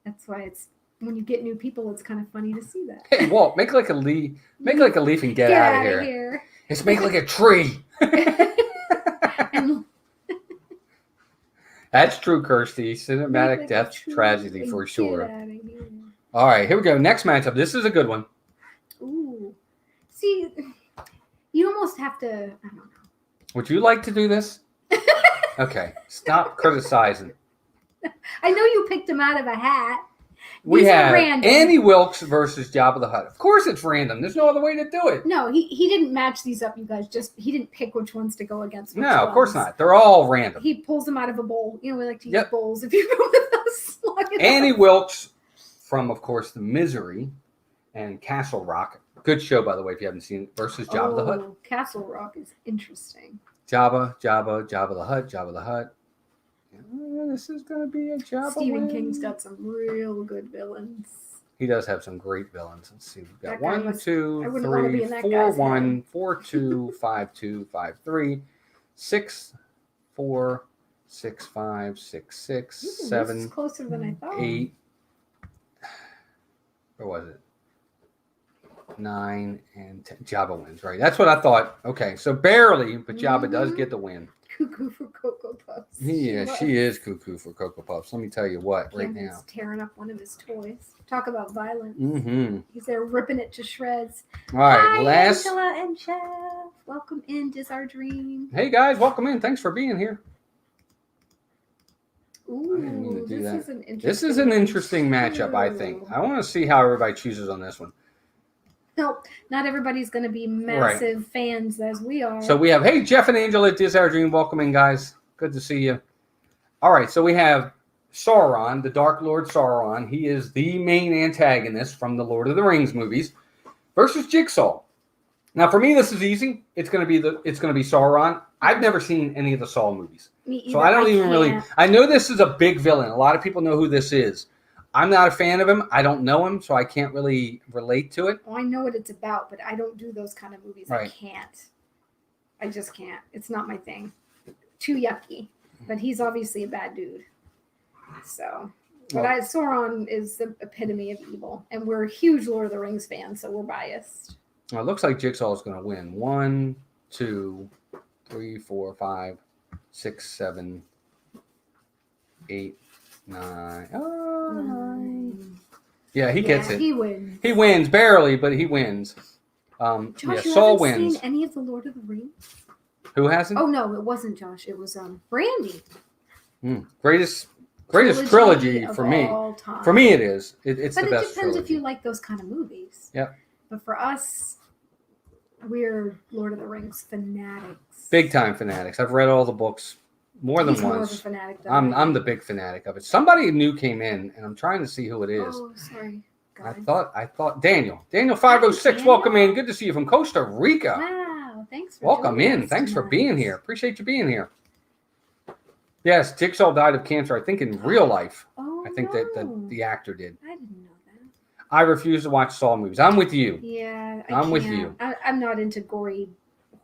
that's why it's when you get new people, it's kind of funny to see that. Hey, Walt, make like a leaf and get out of here. Let's make like a tree. That's true, Kirsty. Cinematic death tragedy for sure. All right, here we go. Next matchup. This is a good one. Ooh. See, you almost have to, I don't know. Would you like to do this? Okay, stop criticizing. I know you picked him out of a hat. We have Annie Wilkes versus Jabba the Hutt. Of course it's random. There's no other way to do it. No, he didn't match these up, you guys. He didn't pick which ones to go against. No, of course not. They're all random. He pulls them out of a bowl. You know, we like to use bowls if you've been with us. Annie Wilkes from, of course, The Misery and Castle Rock. Good show, by the way, if you haven't seen it, versus Jabba the Hutt. Castle Rock is interesting. Jabba the Hutt. This is going to be a job. Stephen King's got some real good villains. He does have some great villains. Let's see. We've got That guy 1, 2, I wouldn't wanna be 3, in that 4, guy's 1, head. 4, 2, 5, 2, 5, 3, 6, 4, 6, 5, 6, 6, Ooh, this 7, is closer than I thought. 8. Where was it? 9 and 10. Jabba wins, right? That's what I thought. Okay, so barely, but Jabba does get the win. Cuckoo for Cocoa Puffs. Yeah, she is cuckoo for Cocoa Puffs. Let me tell you what, right Cameron's now. tearing up one of his toys. Talk about violence. Mm-hmm. He's there ripping it to shreds. All right, Hi, last. Angela and Chef. Welcome in, Dis Our Dream. Hey guys, welcome in. Thanks for being here. didn't mean Ooh, to do this that. is an interesting. This is an interesting matchup, I think. I want to see how everybody chooses on this one. No, not everybody's going to be massive fans as we are. So we have, hey, Jeff and Angela at Dis Our Dream. Welcome in, guys. Good to see you. All right, so we have Sauron, the Dark Lord Sauron. He is the main antagonist from the Lord of the Rings movies versus Jigsaw. Now, for me, this is easy. It's going to be Sauron. I've never seen any of the Saw movies. Me either. So I don't even really. I know this is a big villain. A lot of people know who this is. I'm not a fan of him. I don't know him, so I can't really relate to it. Well, I know what it's about, but I don't do those kind of movies. Right. I can't. I just can't. It's not my thing. Too yucky. But he's obviously a bad dude. So, but Sauron is the epitome of evil, and we're huge Lord of the Rings fans, so we're biased. Well, it looks like Jigsaw is going to win. 1, 2, 3, 4, 5, 6, 7, 8, 9. Oh, 9. Yeah, he gets it. He wins. He wins barely, but he wins. Josh, yeah, you Saul haven't wins. seen any of the Lord of the Rings? Who hasn't? Oh no, it wasn't Josh. It was Brandy. Greatest trilogy for me. Time. For me, it is. It's but the best. But it depends trilogy. if you like those kind of movies. Yep. But for us, we're Lord of the Rings fanatics. Big time fanatics. I've read all the books more than He's once. More of a fanatic than I'm the big fanatic of it. Somebody new came in, and I'm trying to see who it is. Oh, sorry. God. I thought Daniel 506. Daniel. Welcome in. Good to see you from Costa Rica. Wow, thanks for Welcome joining in. us Thanks for tonight. being here. Appreciate you being here. Yes, Jigsaw died of cancer. I think in real life. Oh, I think that the actor did. I didn't know that. I refuse to watch Saw movies. I'm with you. Yeah, I'm with you. I'm not into gory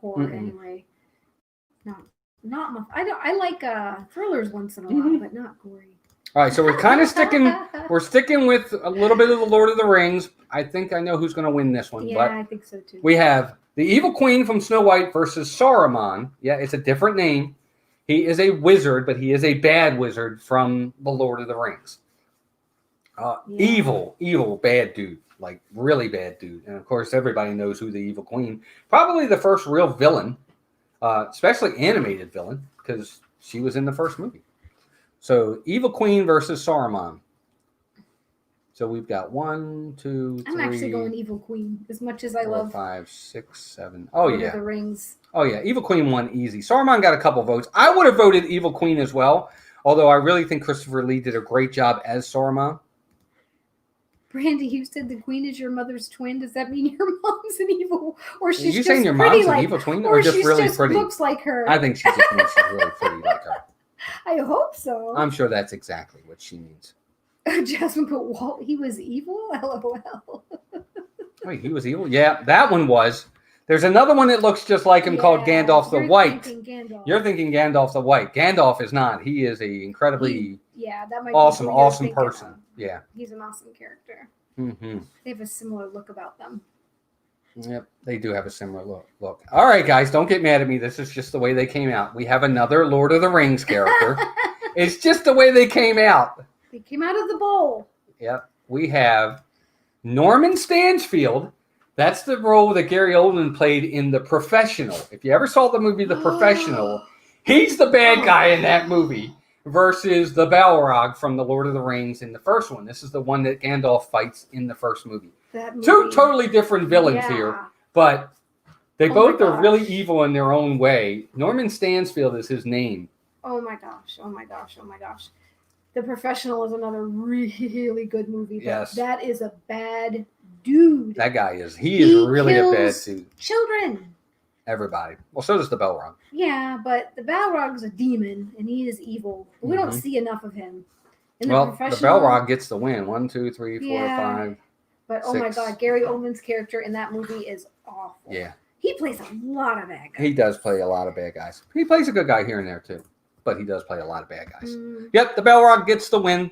horror anyway. Not my. I like thrillers once in a while, but not gory. All right, so we're kind of sticking. We're sticking with a little bit of the Lord of the Rings. I think I know who's going to win this one. Yeah, but I think so too. We have the Evil Queen from Snow White versus Saruman. Yeah, it's a different name. He is a wizard, but he is a bad wizard from the Lord of the Rings. Evil, bad dude. Like, really bad dude. And, of course, everybody knows who the Evil Queen. Probably the first real villain, especially animated villain, because she was in the first movie. So, Evil Queen versus Saruman. So, we've got 1, 2, 3. I'm actually going Evil Queen, as much as I 4, love 5, 6, 7. Oh, Lord yeah. of the Rings. Oh, yeah. Evil Queen won easy. Saruman got a couple votes. I would have voted Evil Queen as well, although I really think Christopher Lee did a great job as Saruman. Brandy, you said the queen is your mother's twin. Does that mean your mom's an evil, or she's Are you just saying your pretty mom's like, an evil twin, or just she's really just pretty? Looks like her. I think she just means she's really pretty like her. I hope so. I'm sure that's exactly what she means. Jasmine put Walt. He was evil. LOL. Wait, he was evil? Yeah, that one was. There's another one that looks just like him called Gandalf the White. You're thinking Gandalf the White. Gandalf is not. He is a incredibly that might awesome be person. Of. Yeah. He's an awesome character. Mm-hmm. They have a similar look about them. Yep, they do have a similar look. All right, guys, don't get mad at me. This is just the way they came out. We have another Lord of the Rings character. It's just the way they came out. They came out of the bowl. Yep. We have Norman Stansfield. That's the role that Gary Oldman played in The Professional. If you ever saw the movie The Professional, he's the bad guy in that movie versus the Balrog from The Lord of the Rings in the first one. This is the one that Gandalf fights in the first movie. Two totally different villains here, but they both are really evil in their own way. Norman Stansfield is his name. Oh my gosh. The Professional is another really good movie. But yes. That is a bad dude. That guy is. He is really a bad dude. Children. Everybody. Well, so does the Balrog. Yeah, but the Balrog's a demon and he is evil. We don't see enough of him. In the The professional, Balrog gets the win. 1, 2, 3, 4, Yeah. 5. But oh my 6. God, Gary Oldman's character in that movie is awful. Yeah. He plays a lot of bad guys. He does play a lot of bad guys. He plays a good guy here and there too, but he does play a lot of bad guys. Yep, the Balrog gets the win.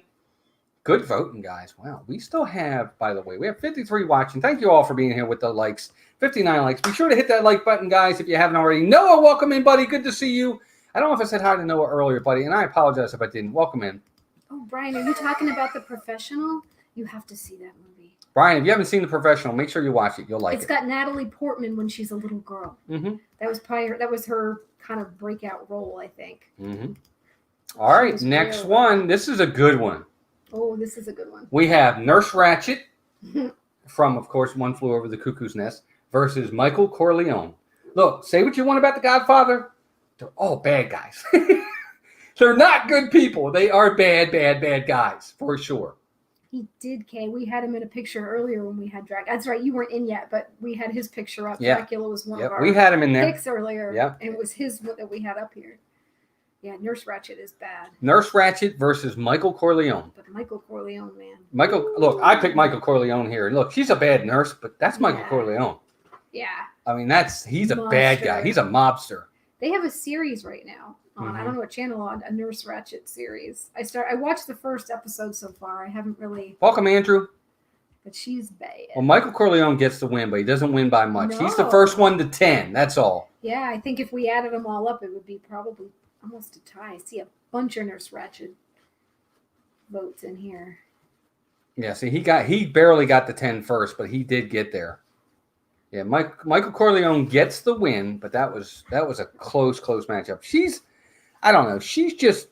Good voting, guys. Wow, we still have, by the way, we have 53 watching. Thank you all for being here with the likes. 59 likes. Be sure to hit that like button, guys, if you haven't already. Noah, welcome in, buddy. Good to see you. I don't know if I said hi to Noah earlier, buddy, and I apologize if I didn't. Welcome in. Oh, Brian, are you talking about The Professional? You have to see that movie. Brian, if you haven't seen The Professional, make sure you watch it. You'll like it. It's got Natalie Portman when she's a little girl. Mm-hmm. That was her kind of breakout role, I think. Mm-hmm. All right, next one. This is a good one. Oh, this is a good one. We have Nurse Ratched from, of course, One Flew Over the Cuckoo's Nest versus Michael Corleone. Look, say what you want about The Godfather. They're all bad guys. They're not good people. They are bad, bad, bad guys, for sure. He did, Kay. We had him in a picture earlier when we had Dracula. That's right, you weren't in yet, but we had his picture up. Yeah. Dracula was one of our we had him in there. picks earlier. Yeah. And it was his that we had up here. Yeah, Nurse Ratched is bad. Nurse Ratched versus Michael Corleone. But Michael Corleone, man. Look, I picked Michael Corleone here. Look, she's a bad nurse, but that's Michael Yeah. Corleone. Yeah. I mean, he's a bad guy. Mobster. He's a mobster. They have a series right now on, I don't know what channel, on a Nurse Ratched series. I watched the first episode so far. I haven't really, Welcome, Andrew. but she's bad. Well, Michael Corleone gets the win, but he doesn't win by much. He's the No. first one to 10. That's all. Yeah, I think if we added them all up, it would be probably almost a tie. I see a bunch of Nurse Ratched votes in here. Yeah, see, he barely got the 10 first, but he did get there. Yeah, Michael Corleone gets the win, but that was a close matchup. I don't know. She's just,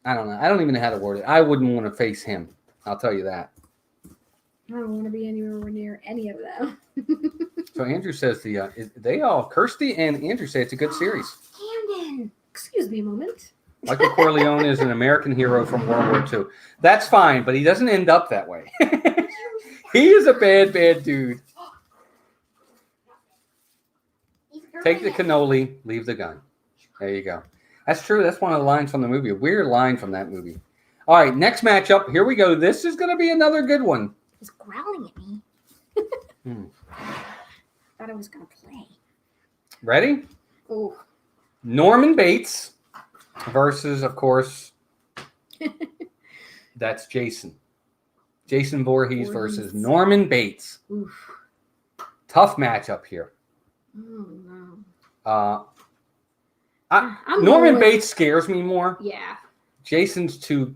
I don't know. I don't even know how to word it. I wouldn't want to face him. I'll tell you that. I don't want to be anywhere near any of them. So Andrew says Kirsty and Andrew say it's a good series. Camden, excuse me a moment. Michael Corleone is an American hero from World War II. That's fine, but he doesn't end up that way. He is a bad, bad dude. Take the cannoli, leave the gun. There you go. That's true. That's one of the lines from the movie. A weird line from that movie. All right, next matchup. Here we go. This is going to be another good one. He's growling at me. Thought I was going to play. Ready? Oh. Norman Bates versus, of course, that's Jason. Jason Voorhees versus Norman Bates. Oof. Tough matchup here. Oh, no. I'm Norman going- Bates scares me more. Yeah. Jason's too.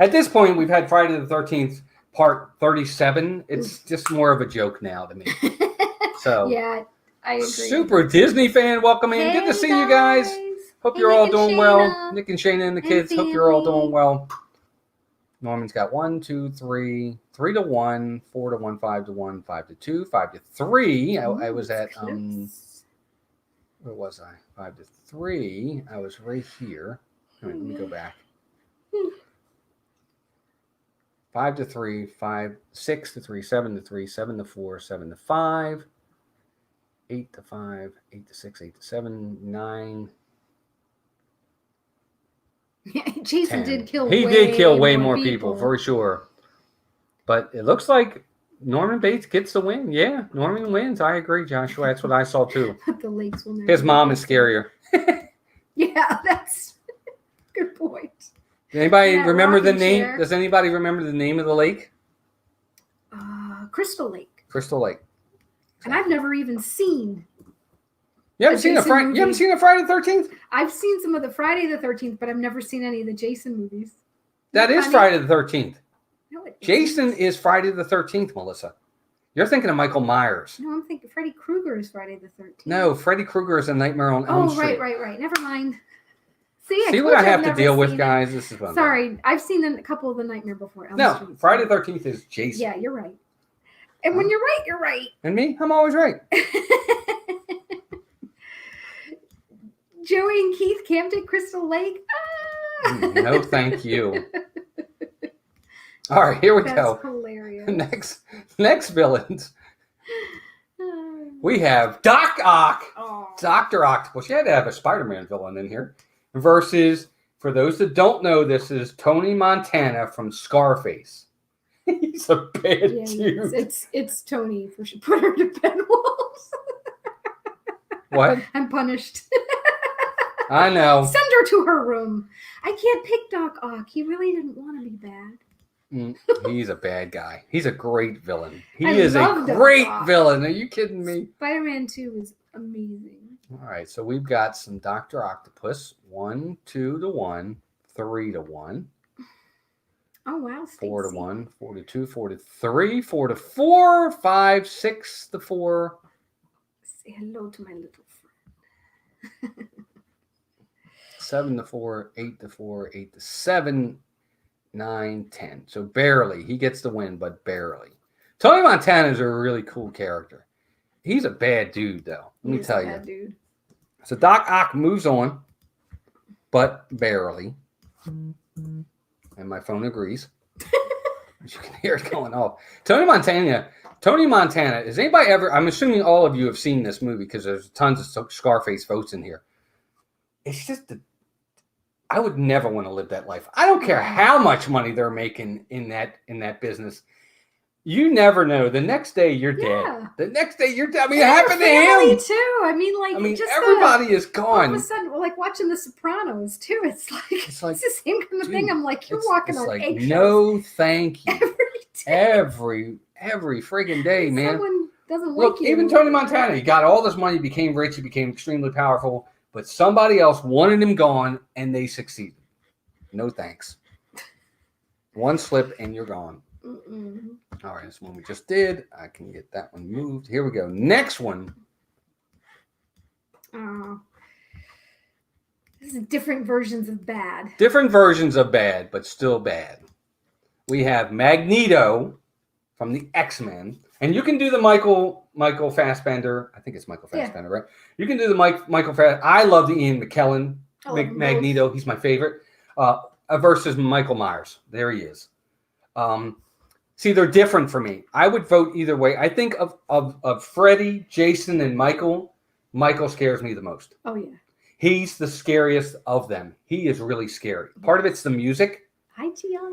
At this point, we've had Friday the 13th, part 37. It's just more of a joke now to me. So, yeah, I agree. super Disney fan, welcome in. Good to see you guys. Hope you're all doing well. Nick and Shayna and the kids, hope you're all doing well. Norman's got 1, 2, 3, 3 to 1, 4 to 1, 5 to 1, 5 to 2, 5 to 3. I was at where was I? 5 to 3. I was right here. All right, let me go back. 5 to 3, 6 to 3, 7 to 3, 7 to 4, 7 to 5, 8 to 5, 8 to 6, 8 to 7, 9. Jason 10. did kill. He did kill way more people for sure. But it looks like Norman Bates gets the win. Yeah, Norman wins. I agree, Joshua. That's what I saw too. The lakes will never His mom is scarier. Yeah, that's good point. Anybody That remember the rocking name? chair. Does anybody remember the name of the lake? Crystal Lake. Crystal Lake. And I've never even seen. You haven't seen Jason You haven't movie. seen a Friday the 13th? I've seen some of the Friday the 13th, but I've never seen any of the Jason movies. That is Funny. Friday the 13th. No, it Jason isn't. is Friday the 13th, Melissa. You're thinking of Michael Myers. No, I'm thinking Freddy Krueger is Friday the 13th. No, Freddy Krueger is a Nightmare on Elm Oh, Street. right. Never mind. See See told what I you have I've to never deal with, seen it. guys? This is fun. Sorry, I've seen a couple of the Nightmare Before Elm No, Street. Friday the 13th is Jason. Yeah, you're right. And when you're right, you're right. And me? I'm always right. Joey and Keith camped at Crystal Lake. Ah! No, thank you. All right, here we That's go. hilarious. Next villains. we have Doc Ock, Oh. Dr. Octopus. You had to have a Spider-Man villain in here. Versus, for those that don't know, this is Tony Montana from Scarface. He's a bad dude. It's Tony for sure. Put her to bed, Wolves. What? I'm punished. I know. Send her to her room. I can't pick Doc Ock. He really didn't want to be bad. He's a bad guy. He's a great villain. He I is a love Doc great Ock. villain. Are you kidding me? Spider-Man 2 is amazing. All right, so we've got some Dr. Octopus. 1, 2 to 1, 3 to 1, Oh wow, 4 to Stacy. 1, 4 to 2, 4 to 3, 4 to 4, 5, 6 to 4. Say hello to my little friend. 7 to 4, 8 to 4, 8 to 7, 9, 10. So barely. He gets the win, but barely. Tony Montana is a really cool character. He's a bad dude, though. Let me tell you. Dude. So Doc Ock moves on, but barely. And my phone agrees. You can hear it going off. Tony Montana, is anybody ever, I'm assuming all of you have seen this movie because there's tons of Scarface votes in here. It's just, I would never want to live that life. I don't care how much money they're making in that business. You never know. The next day you're dead. The next day you're dead. I mean, it happened to him too. I mean, just everybody is all of gone. a sudden, like watching The Sopranos too. It's like it's the same kind of dude, thing. I'm like, you're walking on eggshells. No, thank you. Every day. Every friggin' day, man. Someone doesn't Look, like you. even Tony Montana, he got all this money, became rich, he became extremely powerful, but somebody else wanted him gone, and they succeeded. No thanks. One slip, and you're gone. Mm-mm. All right, this one we just did. I can get that one moved. Here we go. Next one. This is different versions of bad. Different versions of bad, but still bad. We have Magneto from the X-Men. And you can do the Michael Fassbender. I think it's Michael Fassbender, right? You can do the Michael Fassbender. I love the Ian McKellen Magneto. He's my favorite. Versus Michael Myers. There he is. See, they're different for me. I would vote either way. I think of Freddy, Jason, and Michael. Michael scares me the most. Oh, yeah. He's the scariest of them. He is really scary. Part of it's the music. Hi, Tiana.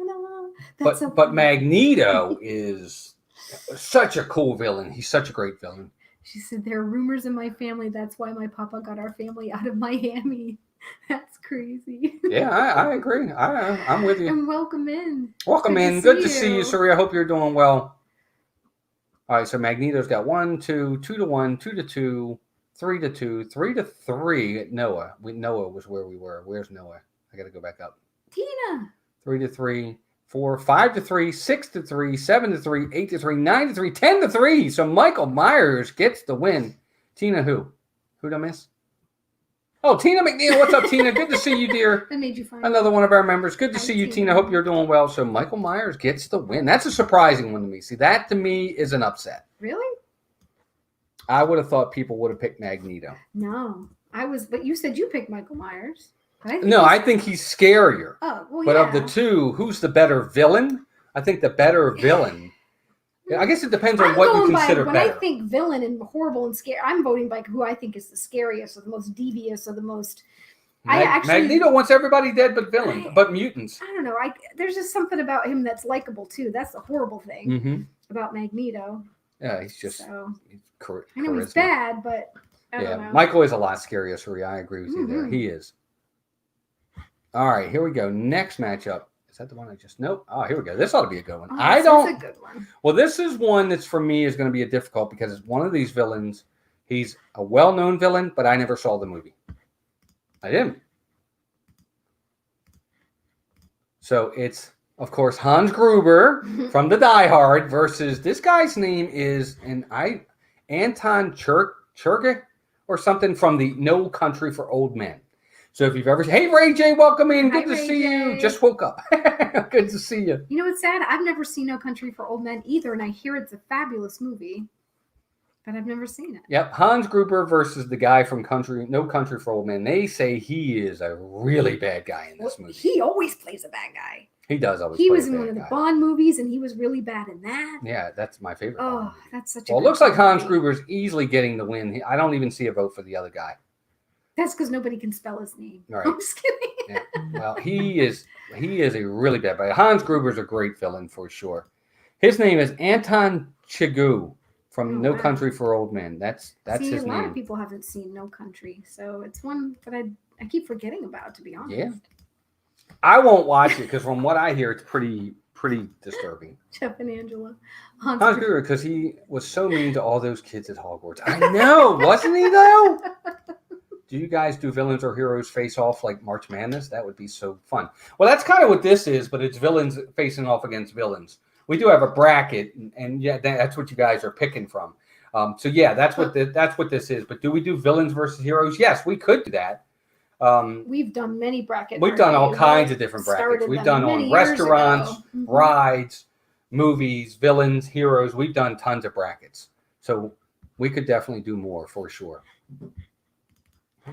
But Magneto is such a cool villain. He's such a great villain. She said, there are rumors in my family. That's why my papa got our family out of Miami. That's crazy. Yeah, I agree. I'm with you. And welcome in. Welcome in. Good to see you, Suri. I hope you're doing well. All right, so Magneto's got 1, 2, 2 to 1, 2 to 2, 3 to 2, 3 to 3. Noah. Noah was where we were. Where's Noah? I got to go back up. Tina. 3 to 3, 4, 5 to 3, 6 to 3, 7 to 3, 8 to 3, 9 to 3, 10 to 3. So Michael Myers gets the win. Tina who? Who'd I miss? Oh, Tina McNeil. What's up, Tina? Good to see you, dear. That made you fine. Another one of our members. Good to see you, Tina. Hope you're doing well. So Michael Myers gets the win. That's a surprising one to me. See, that to me is an upset. Really? I would have thought people would have picked Magneto. No. But you said you picked Michael Myers. I think he's scarier. Oh, well, but of the two, who's the better villain? I think the better villain. I guess it depends on what you consider better. When I think villain and horrible and scary, I'm voting by who I think is the scariest or the most devious or the most. Magneto wants everybody dead but but mutants. I don't know. There's just something about him that's likable too. That's the horrible thing about Magneto. Yeah, he's just. So, I know he's bad, but I don't know. Michael is a lot scarier, Suri. I agree with you there. He is. All right, here we go. Next matchup. Is that the one I just... Nope. Oh, here we go. This ought to be a good one. Oh, that's a good one. Well, this is one that's, for me, is going to be a difficult because it's one of these villains. He's a well-known villain, but I never saw the movie. I didn't. So it's, of course, Hans Gruber from the Die Hard versus this guy's name is Anton Churga or something from the No Country for Old Men. So if you've ever... Hey, Ray J, welcome in. Good to see you. Just woke up. Good to see you. You know what's sad? I've never seen No Country for Old Men either, and I hear it's a fabulous movie. but I've never seen it. Yep, Hans Gruber versus the guy from No Country for Old Men. They say he is a really bad guy in this movie. He always plays a bad guy. He does always. He play was a in bad one of the guy. Bond movies, and he was really bad in that. Yeah, that's my favorite. Oh, that's such a. Well, it good looks like Hans movie. Gruber's easily getting the win. I don't even see a vote for the other guy. That's because nobody can spell his name. Right. I'm just kidding. Yeah. Well, he is a really bad guy. Hans Gruber's a great villain for sure. His name is Anton Chigurh from No Country for Old Men. That's See, his name. a lot of people haven't seen No Country, so it's one that I keep forgetting about, to be honest. Yeah. I won't watch it because from what I hear, it's pretty disturbing. Jeff and Angela. Hans Gruber, because he was so mean to all those kids at Hogwarts. I know, wasn't he though? Do you guys do villains or heroes face off like March Madness? That would be so fun. Well, that's kind of what this is, but it's villains facing off against villains. We do have a bracket, and yeah, that's what you guys are picking from. So yeah, that's what this is. But do we do villains versus heroes? Yes, we could do that. We've done many brackets. We've done all kinds of different brackets. We've done on restaurants, rides, movies, villains, heroes. We've done tons of brackets. So we could definitely do more for sure.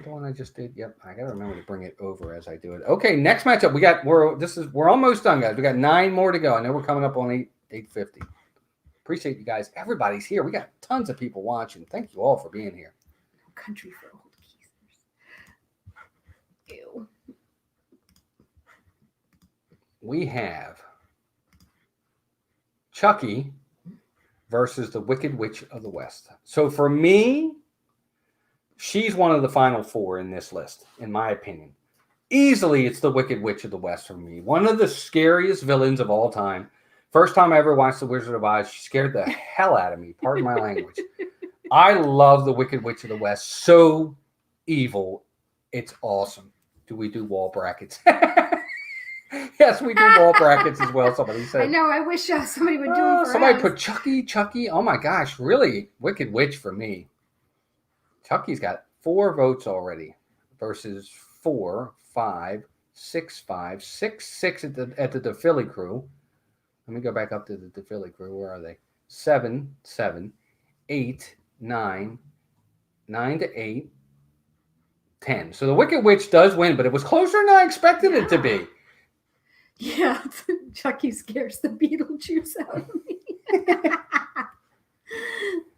The one I just did. Yep, I gotta remember to bring it over as I do it. Okay, next matchup. We're almost done, guys. We got 9 more to go. I know we're coming up on 8:50. Appreciate you guys. Everybody's here. We got tons of people watching. Thank you all for being here. Country for old geezers. Ew. We have Chucky versus the Wicked Witch of the West. So for me, she's one of the final 4 in this list, in my opinion. Easily, it's the Wicked Witch of the West for me. One of the scariest villains of all time. First time I ever watched The Wizard of Oz, she scared the hell out of me. Pardon my language. I love the Wicked Witch of the West. So evil. It's awesome. Do we do wall brackets? Yes, we do wall brackets as well. Somebody said. I know. I wish somebody would do it for somebody us. put Chucky. Oh my gosh, really? Wicked Witch for me. Chucky's got 4 votes already versus 4, 5, 6, 5, 6, 6 at the Philly crew. Let me go back up to the Philly crew. Where are they? 7, 7, 8, 9, 9 to 8, 10. So the Wicked Witch does win, but it was closer than I expected it to be. Yeah, Chucky scares the Beetlejuice out of me.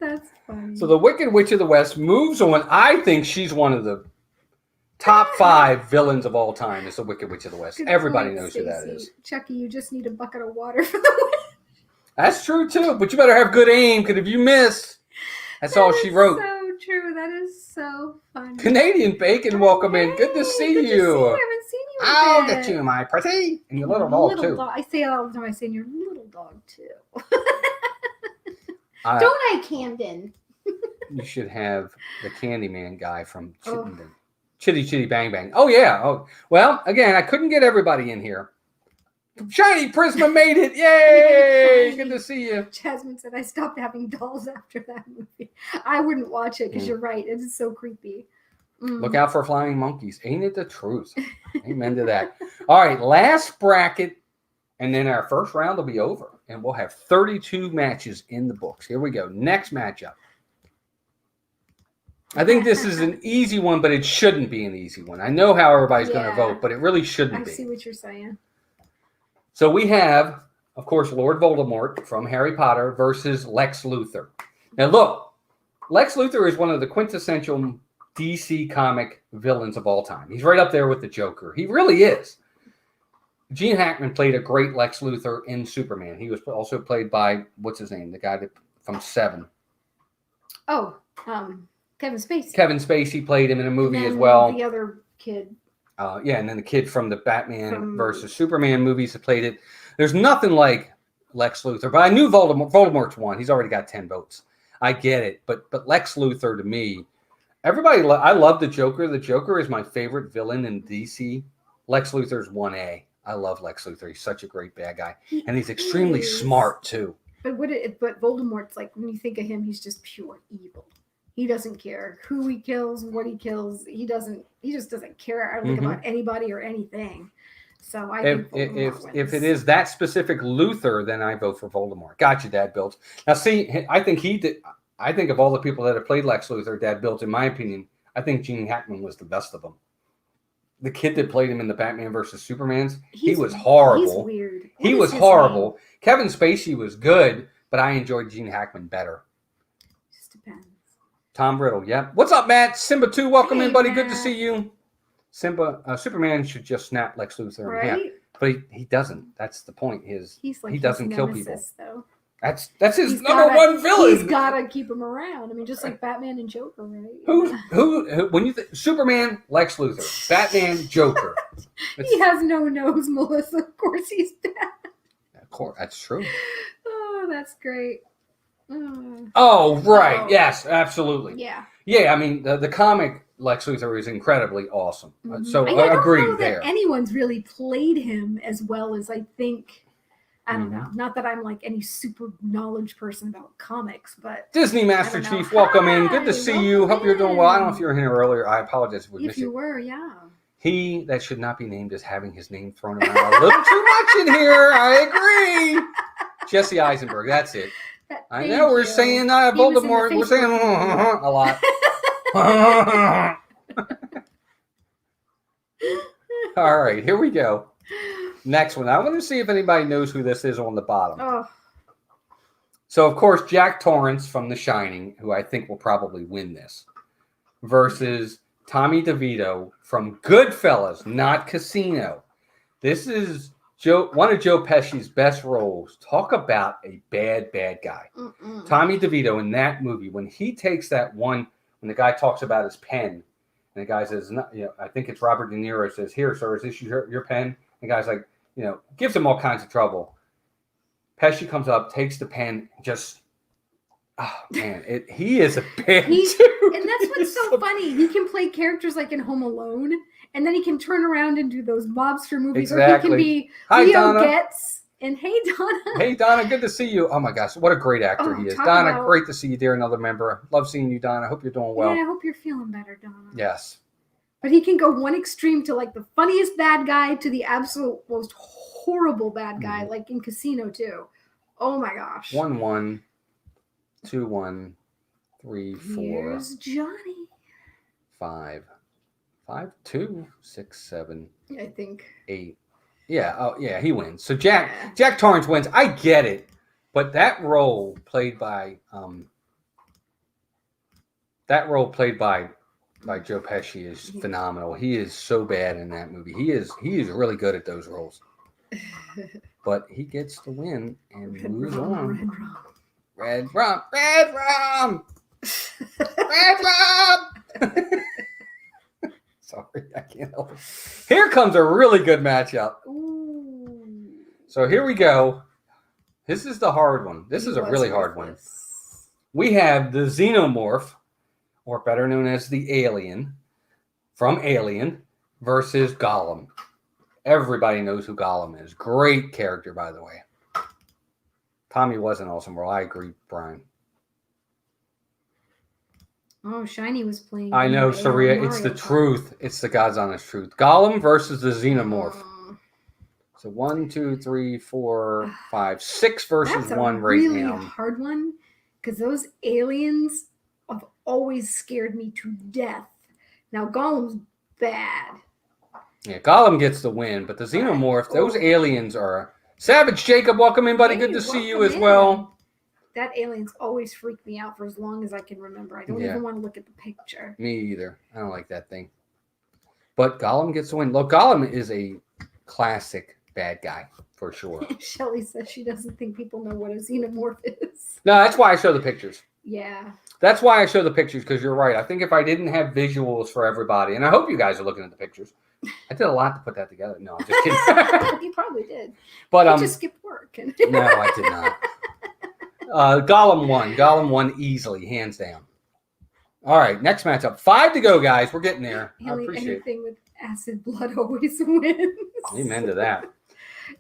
That's funny. So the Wicked Witch of the West moves on. I think she's one of the top 5 villains of all time is the Wicked Witch of the West. Good Everybody point, knows Stacey. who that is. Chucky, you just need a bucket of water for the win. That's true, too. But you better have good aim, because if you miss, that's all she wrote. So true. That is so funny. Canadian Bacon, welcome in. Good to see Good to you. see you. I haven't seen you in a I'll bit. get you, my pretty. And your little dog, too. Dog. I say it all the time. I say, and your little dog, too. Don't I, Camden? You should have the Candyman guy from Chittenden. Chitty Chitty Bang Bang. Oh, yeah. Oh, well, again, I couldn't get everybody in here. Shiny Prisma made it. Yay! Good to see you. Jasmine said, I stopped having dolls after that movie. I wouldn't watch it because you're right. It is so creepy. Look out for flying monkeys. Ain't it the truth? Amen to that. All right, last bracket, and then our first round will be over, and we'll have 32 matches in the books. Here we go. Next matchup. I think this is an easy one, but it shouldn't be an easy one. I know how everybody's going to vote, but it really shouldn't be. I see what you're saying. So we have, of course, Lord Voldemort from Harry Potter versus Lex Luthor. Now, look, Lex Luthor is one of the quintessential DC comic villains of all time. He's right up there with the Joker. He really is. Gene Hackman played a great Lex Luthor in Superman. He was also played by, what's his name? The guy from Seven. Oh, Kevin Spacey. Kevin Spacey played him in a movie as well. The other kid. And then the kid from the Batman versus Superman movies that played it. There's nothing like Lex Luthor, but I knew Voldemort's won. He's already got 10 votes. I get it, but Lex Luthor to me, I love the Joker. The Joker is my favorite villain in DC. Lex Luthor's 1A. I love Lex Luthor. He's such a great bad guy, and he's extremely smart too. But Voldemort's like, when you think of him, he's just pure evil. He doesn't care who he kills, what he kills. He just doesn't care. I don't think about anybody or anything. So I think if it is that specific Luthor, then I vote for Voldemort. Gotcha, Dad Builds. Now, see, I think he did. I think of all the people that have played Lex Luthor, Dad built, in my opinion, I think Gene Hackman was the best of them. The kid that played him in the Batman versus Supermans, he was horrible. He's weird. He was horrible. Kevin Spacey was good, but I enjoyed Gene Hackman better. Just depends. Tom Riddle, yep. What's up, Matt? Simba 2, welcome in, buddy. Matt. Good to see you. Simba, Superman should just snap Lex Luthor in half. But he doesn't. That's the point. He doesn't kill people. Though. That's his number one villain. He's got to keep him around. I mean, just like Batman and Joker, right? Who when you think Superman, Lex Luthor, Batman, Joker. He has no nose, Melissa. Of course he's bad. Of course, that's true. Oh, that's great. Oh, right. Oh. Yes, absolutely. Yeah. Yeah, I mean, the comic Lex Luthor is incredibly awesome. Mm-hmm. So I agreed there. Anyone's really played him as well as I think. I don't know. Not that I'm like any super knowledge person about comics, but Disney Master Chief, welcome in. Good to see you. Hope you're doing well. I don't know if you were here earlier. I apologize if we missed you. If you were, yeah. He that should not be named is having his name thrown around a little too much in here. I agree. Jesse Eisenberg, that's it. I know we're saying Voldemort. We're saying a lot. All right, here we go. Next one. I want to see if anybody knows who this is on the bottom. Oh. So, of course, Jack Torrance from The Shining, who I think will probably win this, versus Tommy DeVito from Goodfellas, not Casino. This is one of Joe Pesci's best roles. Talk about a bad guy. Mm-mm. Tommy DeVito in that movie, when he takes that one, when the guy talks about his pen, and the guy says, I think it's Robert De Niro, says, "Here, sir, is this your pen?" The guy's like, gives him all kinds of trouble. Pesci comes up, takes the pen, just, oh man, he is a bad dude. And that's what's so funny. He can play characters like in Home Alone, and then he can turn around and do those mobster movies. Exactly. Or he can be Hi, Leo Donna. Getz. And hey, Donna. Hey, Donna, good to see you. Oh my gosh, what a great actor he is. Donna, great to see you, dear, another member. Love seeing you, Donna. Hope you're doing well. Yeah, I hope you're feeling better, Donna. Yes. But he can go one extreme to like the funniest bad guy to the absolute most horrible bad guy, like in Casino too. Oh my gosh. 1-1, 2-1, 3-4. Here's Johnny. 5, 5-2, 6-7. I think 8. Yeah. Oh yeah, he wins. So Jack Torrance wins. I get it, but that role played by Joe Pesci is phenomenal. He is so bad in that movie. He is really good at those roles. But he gets the win and moves on. Red rum. Sorry, I can't help it. Here comes a really good matchup. Ooh. So here we go. This is the hard one. This is a really hard one. We have the Xenomorph, or better known as the Alien, from Alien, versus Gollum. Everybody knows who Gollum is. Great character, by the way. Tommy was an awesome role. I agree, Brian. Oh, Shiny was playing. I know, Saria. It's the truth. It's the God's honest truth. Gollum versus the Xenomorph. So 1, 2, 3, 4, 5, 6 versus 1 right now. That's a really hard one because those aliens have always scared me to death. Now Gollum's bad. Yeah, Gollum gets the win, but the Xenomorph, those aliens are... Savage Jacob, welcome in, buddy. Good to see you as well. That alien's always freaked me out for as long as I can remember. I don't even want to look at the picture. Me either. I don't like that thing. But Gollum gets the win. Look, Gollum is a classic bad guy, for sure. Shelley says she doesn't think people know what a Xenomorph is. No, that's why I show the pictures. Yeah. That's why I show the pictures, because you're right. I think if I didn't have visuals for everybody, and I hope you guys are looking at the pictures. I did a lot to put that together. No, I'm just kidding. You probably did. But you just skipped work. No, I did not. Gollum won. Gollum won easily, hands down. All right, next matchup. 5 to go, guys. We're getting there. I appreciate it. Anything with acid blood always wins. Amen to that.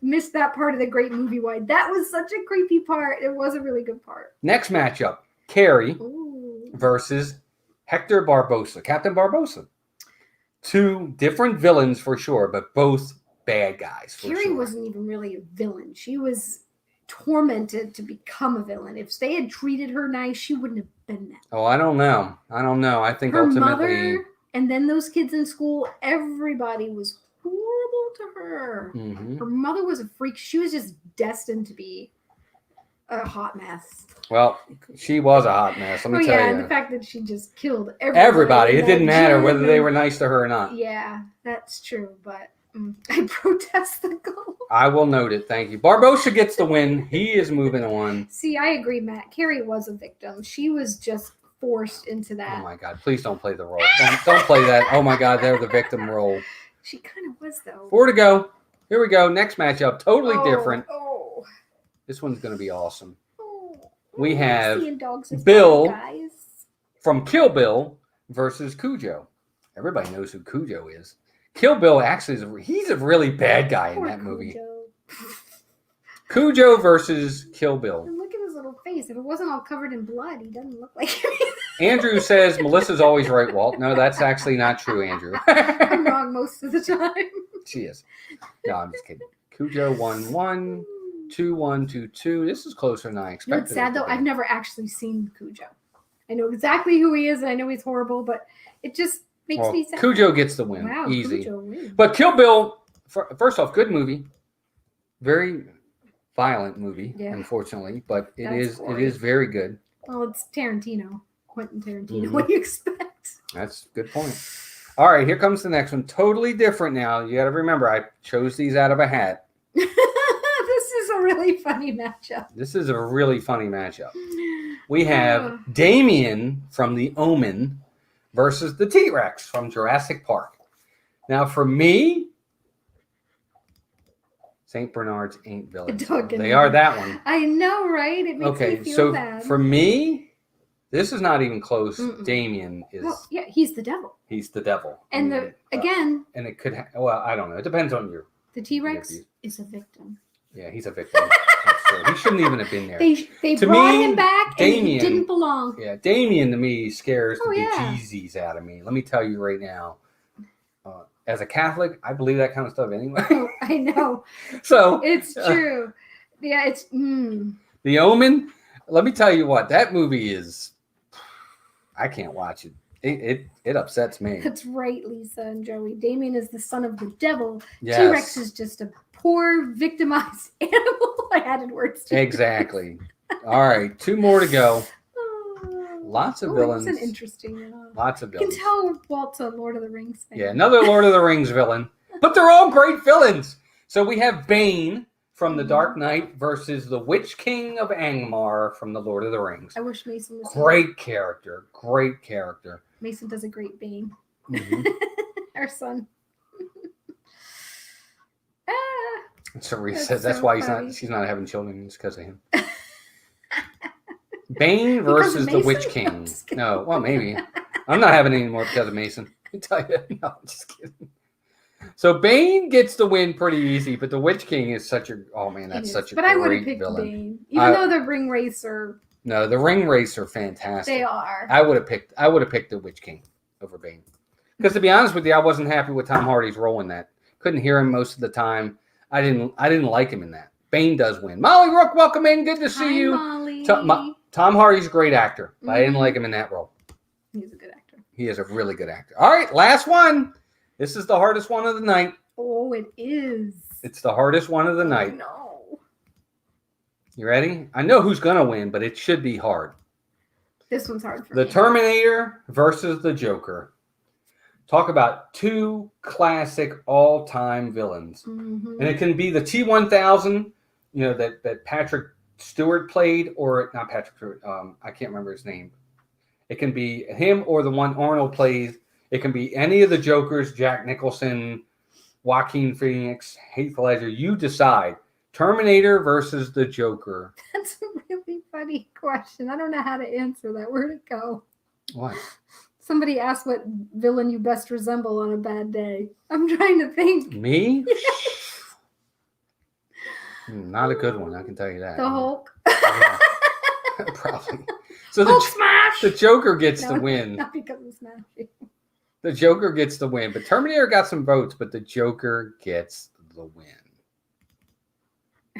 Missed that part of the great movie wide. That was such a creepy part. It was a really good part. Next matchup. Carrie versus Hector Barbosa. Captain Barbosa. 2 different villains for sure, but both bad guys. Carrie wasn't even really a villain. She was tormented to become a villain. If they had treated her nice, she wouldn't have been that. Oh, I don't know. I think Her ultimately, mother, and then those kids in school, everybody was horrible to her. Mhm. Her mother was a freak. She was just destined to be a hot mess. Well, she was a hot mess. Let me tell you. And the fact that she just killed Everybody. It in didn't that matter gym whether they and- were nice to her or not. Yeah, that's true. But I protest the goal. I will note it. Thank you. Barbosa gets the win. He is moving on. See, I agree, Matt. Carrie was a victim. She was just forced into that. Oh my God! Please don't play the role. Don't play that. Oh my God! They're the victim role. She kind of was, though. 4 to go. Here we go. Next matchup. Totally different. Oh. This one's going to be awesome. Oh. We have Seeing dogs is Bill fun, guys. from Kill Bill versus Cujo. Everybody knows who Cujo is. Kill Bill actually he's a really bad guy in Poor that movie. Cujo. Cujo versus Kill Bill. And look at his little face. If it wasn't all covered in blood, he doesn't look like him. Andrew says Melissa's always right, Walt. No, that's actually not true, Andrew. I'm wrong most of the time. She is. No, I'm just kidding. Cujo 1-1, 2-1, 2-2. This is closer than I You know expected. what's sad, though? I've never actually seen Cujo. I know exactly who he is, and I know he's horrible, but it just makes me sad. Cujo gets the win. Wow, Easy. Cujo wins. But Kill Bill, first off, good movie. Very violent movie, Yeah. unfortunately, but it That's is gory. very good. Well, it's Tarantino. Quentin Tarantino. Mhm. What do you expect? That's a good point. All right, here comes the next one. Totally different now. You got to remember, I chose these out of a hat. This is a really funny matchup. This is a really funny matchup. We have Damien from The Omen versus the T-Rex from Jurassic Park. Now, for me, St. Bernards ain't villains. They are that one. I know, right? It makes me feel bad. For me, this is not even close. Mm-mm. Damien is. Well, yeah, he's the devil. He's the devil. And again, and it could. Well, I don't know. It depends on your. the T-Rex is a victim. Yeah, he's a victim. That's true. He shouldn't even have been there. They To brought me, him back, Damien- and he didn't belong. Yeah, Damien to me scares the yeah. bejesus out of me. Let me tell you right now. As a Catholic, I believe that kind of stuff anyway. Oh, I know. So It's true. Yeah, it's. The Omen. Let me tell you what that movie is. I can't watch it. It upsets me. That's right, Lisa and Joey. Damien is the son of the devil. Yes. T-Rex is just a poor, victimized animal. I added words to Exactly. All right, 2 more to go. Oh. Lots of Oh, villains. It's an interesting. Lots of You can villains. tell Walt's a Lord of the Rings fan. Yeah, another Lord of the Rings villain. But they're all great villains. So we have Bane from The Dark Knight versus the Witch King of Angmar from The Lord of the Rings. I wish Mason was here. Great character. Great character. Mason does a great Bane. Mhm. Our son. So Reese That's says that's so why funny. she's not having children. It's because of him. Bane versus the Mason? Witch No, King. I'm just kidding. No, well, maybe. I'm not having any more because of Mason. I tell you. No, I'm just kidding. So Bane gets the win pretty easy, but the Witch King is such a that's such a But I would have great picked villain. Bane, even though the Ring Racer. No, the Ring Race are fantastic. They are. I would have picked the Witch King over Bane. Because to be honest with you, I wasn't happy with Tom Hardy's role in that. Couldn't hear him most of the time. I didn't like him in that. Bane does win. Molly Rook, welcome in. Good to see Hi, you. Molly. Tom Hardy's a great actor, but I didn't Mhm. like him in that role. He's a good actor. He is a really good actor. All right, last one. This is the hardest one of the night. Oh, it is. It's the hardest one of the night. No. You ready? I know who's going to win, but it should be hard. This one's hard for The me. Terminator versus the Joker. Talk about 2 classic all-time villains. Mhm. And it can be the T-1000, that Patrick Stewart played, or not Patrick Stewart, I can't remember his name. It can be him or the one Arnold plays. It can be any of the Jokers, Jack Nicholson, Joaquin Phoenix, Heath Ledger. You decide. Terminator versus the Joker. That's a really funny question. I don't know how to answer that. Where'd it go? What? Somebody asked what villain you best resemble on a bad day. I'm trying to think. Me? Not a good one, I can tell you that. The Hulk. Yeah, probably. So Hulk smash! the Joker gets No, the win. Not because of smashing. The Joker gets the win. But Terminator got some votes, but the Joker gets the win.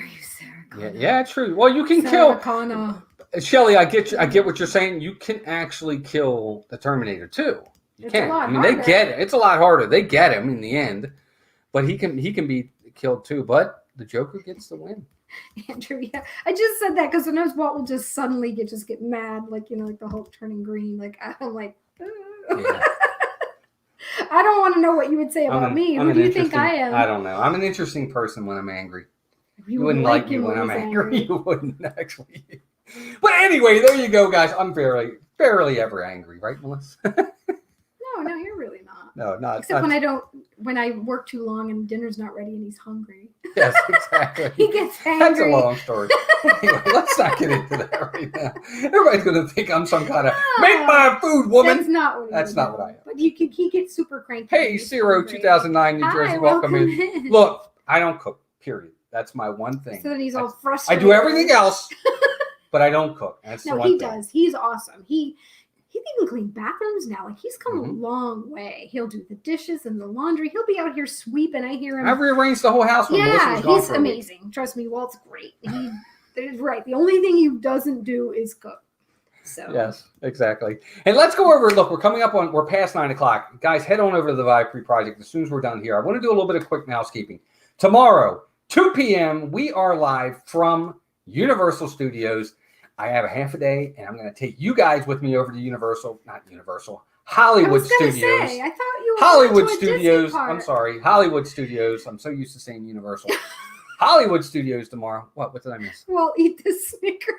Are you Sarah Connor? Yeah, true. Well, you can Sarah kill Connor. Shelly. I get what you're saying. You can actually kill the Terminator too. You It's a can. lot I mean, they harder. get it. It's a lot harder. They get him in the end, but he can be killed too. But the Joker gets the win. Andrew, yeah. I just said that because sometimes Walt will just suddenly get mad, like, like the Hulk turning green. Like, I'm like, Yeah. I don't want to know what you would say about me. Who do you think I am? I don't know. I'm an interesting person when I'm angry. You wouldn't like me him when I'm he's angry. You wouldn't actually. But anyway, there you go, guys. I'm barely ever angry, right, Melissa? No, you're really not. No, not. Except when I work too long and dinner's not ready and he's hungry. Yes, exactly. He gets angry. That's a long story. Anyway, let's not get into that right now. Everybody's going to think I'm some kind of make my food woman. That's not what I am. But he gets super cranky. Hey, Zero 2009 New Jersey, welcome in. Look, I don't cook, period. That's my one thing. So then he's all frustrated. I do everything else, but I don't cook. That's the one thing. Does. He's awesome. He can clean bathrooms now. Like, he's come a long way. He'll do the dishes and the laundry. He'll be out here sweeping. I hear him. I've rearranged the whole house. Yeah, he's amazing. Trust me, Walt's great. He's right. The only thing he doesn't do is cook. So yes, exactly. And let's go over. Look, we're past 9 o'clock. Guys, head on over to the Vibe Free Project as soon as we're done here. I want to do a little bit of quick housekeeping. Tomorrow, 2 p.m., we are live from Universal Studios. I have a half a day, and I'm going to take you guys with me over to Hollywood Studios. I thought you were Hollywood Studios. I'm sorry, Hollywood Studios. I'm so used to saying Universal. Hollywood Studios tomorrow. What did I miss? Well, eat the Snickers.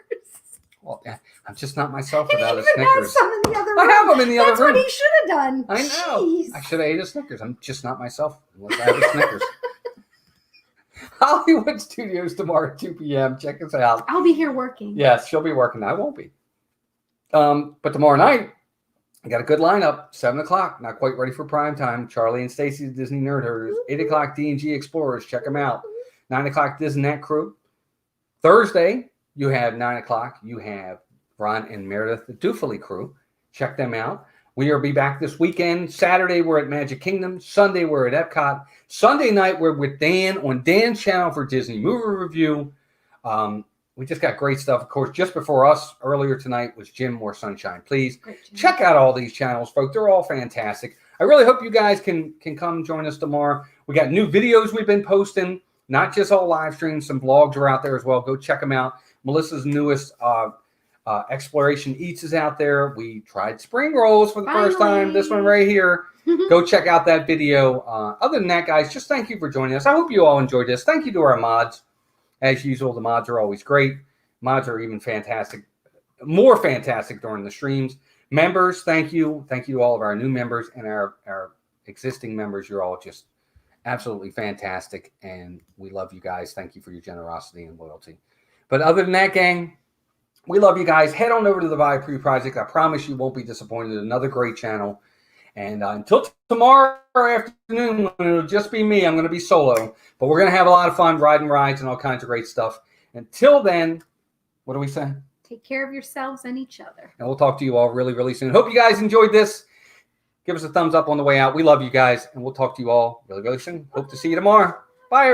Well, I'm just not myself without a Snickers. Has some in the other room. I have them in the other room. That's what he should have done. I know. Jeez. I should have ate a Snickers. I'm just not myself unless I have a Snickers. Hollywood Studios tomorrow at 2 p.m. Check us out. I'll be here working. Yes, she'll be working. I won't be. But tomorrow night, I got a good lineup. 7 o'clock, not quite ready for prime time. Charlie and Stacy, the Disney Nerd Herders. 8 o'clock, D&G Explorers. Check them out. 9 o'clock, Disneynet Crew. Thursday, you have 9 o'clock. You have Ron and Meredith, the Doofily Crew. Check them out. We will be back this weekend. Saturday, we're at Magic Kingdom. Sunday, we're at Epcot. Sunday night, we're with Dan on Dan's channel for Disney Movie Review. We just got great stuff. Of course, just before us earlier tonight was Jim More Sunshine. Please check out all these channels, folks. They're all fantastic. I really hope you guys can come join us tomorrow. We got new videos we've been posting, not just all live streams. Some vlogs are out there as well. Go check them out. Melissa's newest Exploration Eats is out there. We tried spring rolls for the first time. This one right here. Go check out that video. Other than that, guys, just thank you for joining us. I hope you all enjoyed this. Thank you to our mods. As usual, the mods are always great. Mods are even fantastic, more fantastic during the streams. Members, thank you. Thank you to all of our new members and our existing members. You're all just absolutely fantastic, and we love you guys. Thank you for your generosity and loyalty. But other than that, gang, we love you guys. Head on over to the Vibe Free Project. I promise you won't be disappointed. Another great channel. And until tomorrow afternoon, when it'll just be me, I'm going to be solo. But we're going to have a lot of fun riding rides and all kinds of great stuff. Until then, what do we say? Take care of yourselves and each other. And we'll talk to you all really, really soon. Hope you guys enjoyed this. Give us a thumbs up on the way out. We love you guys. And we'll talk to you all really, really soon. Hope to see you tomorrow. Bye, everybody.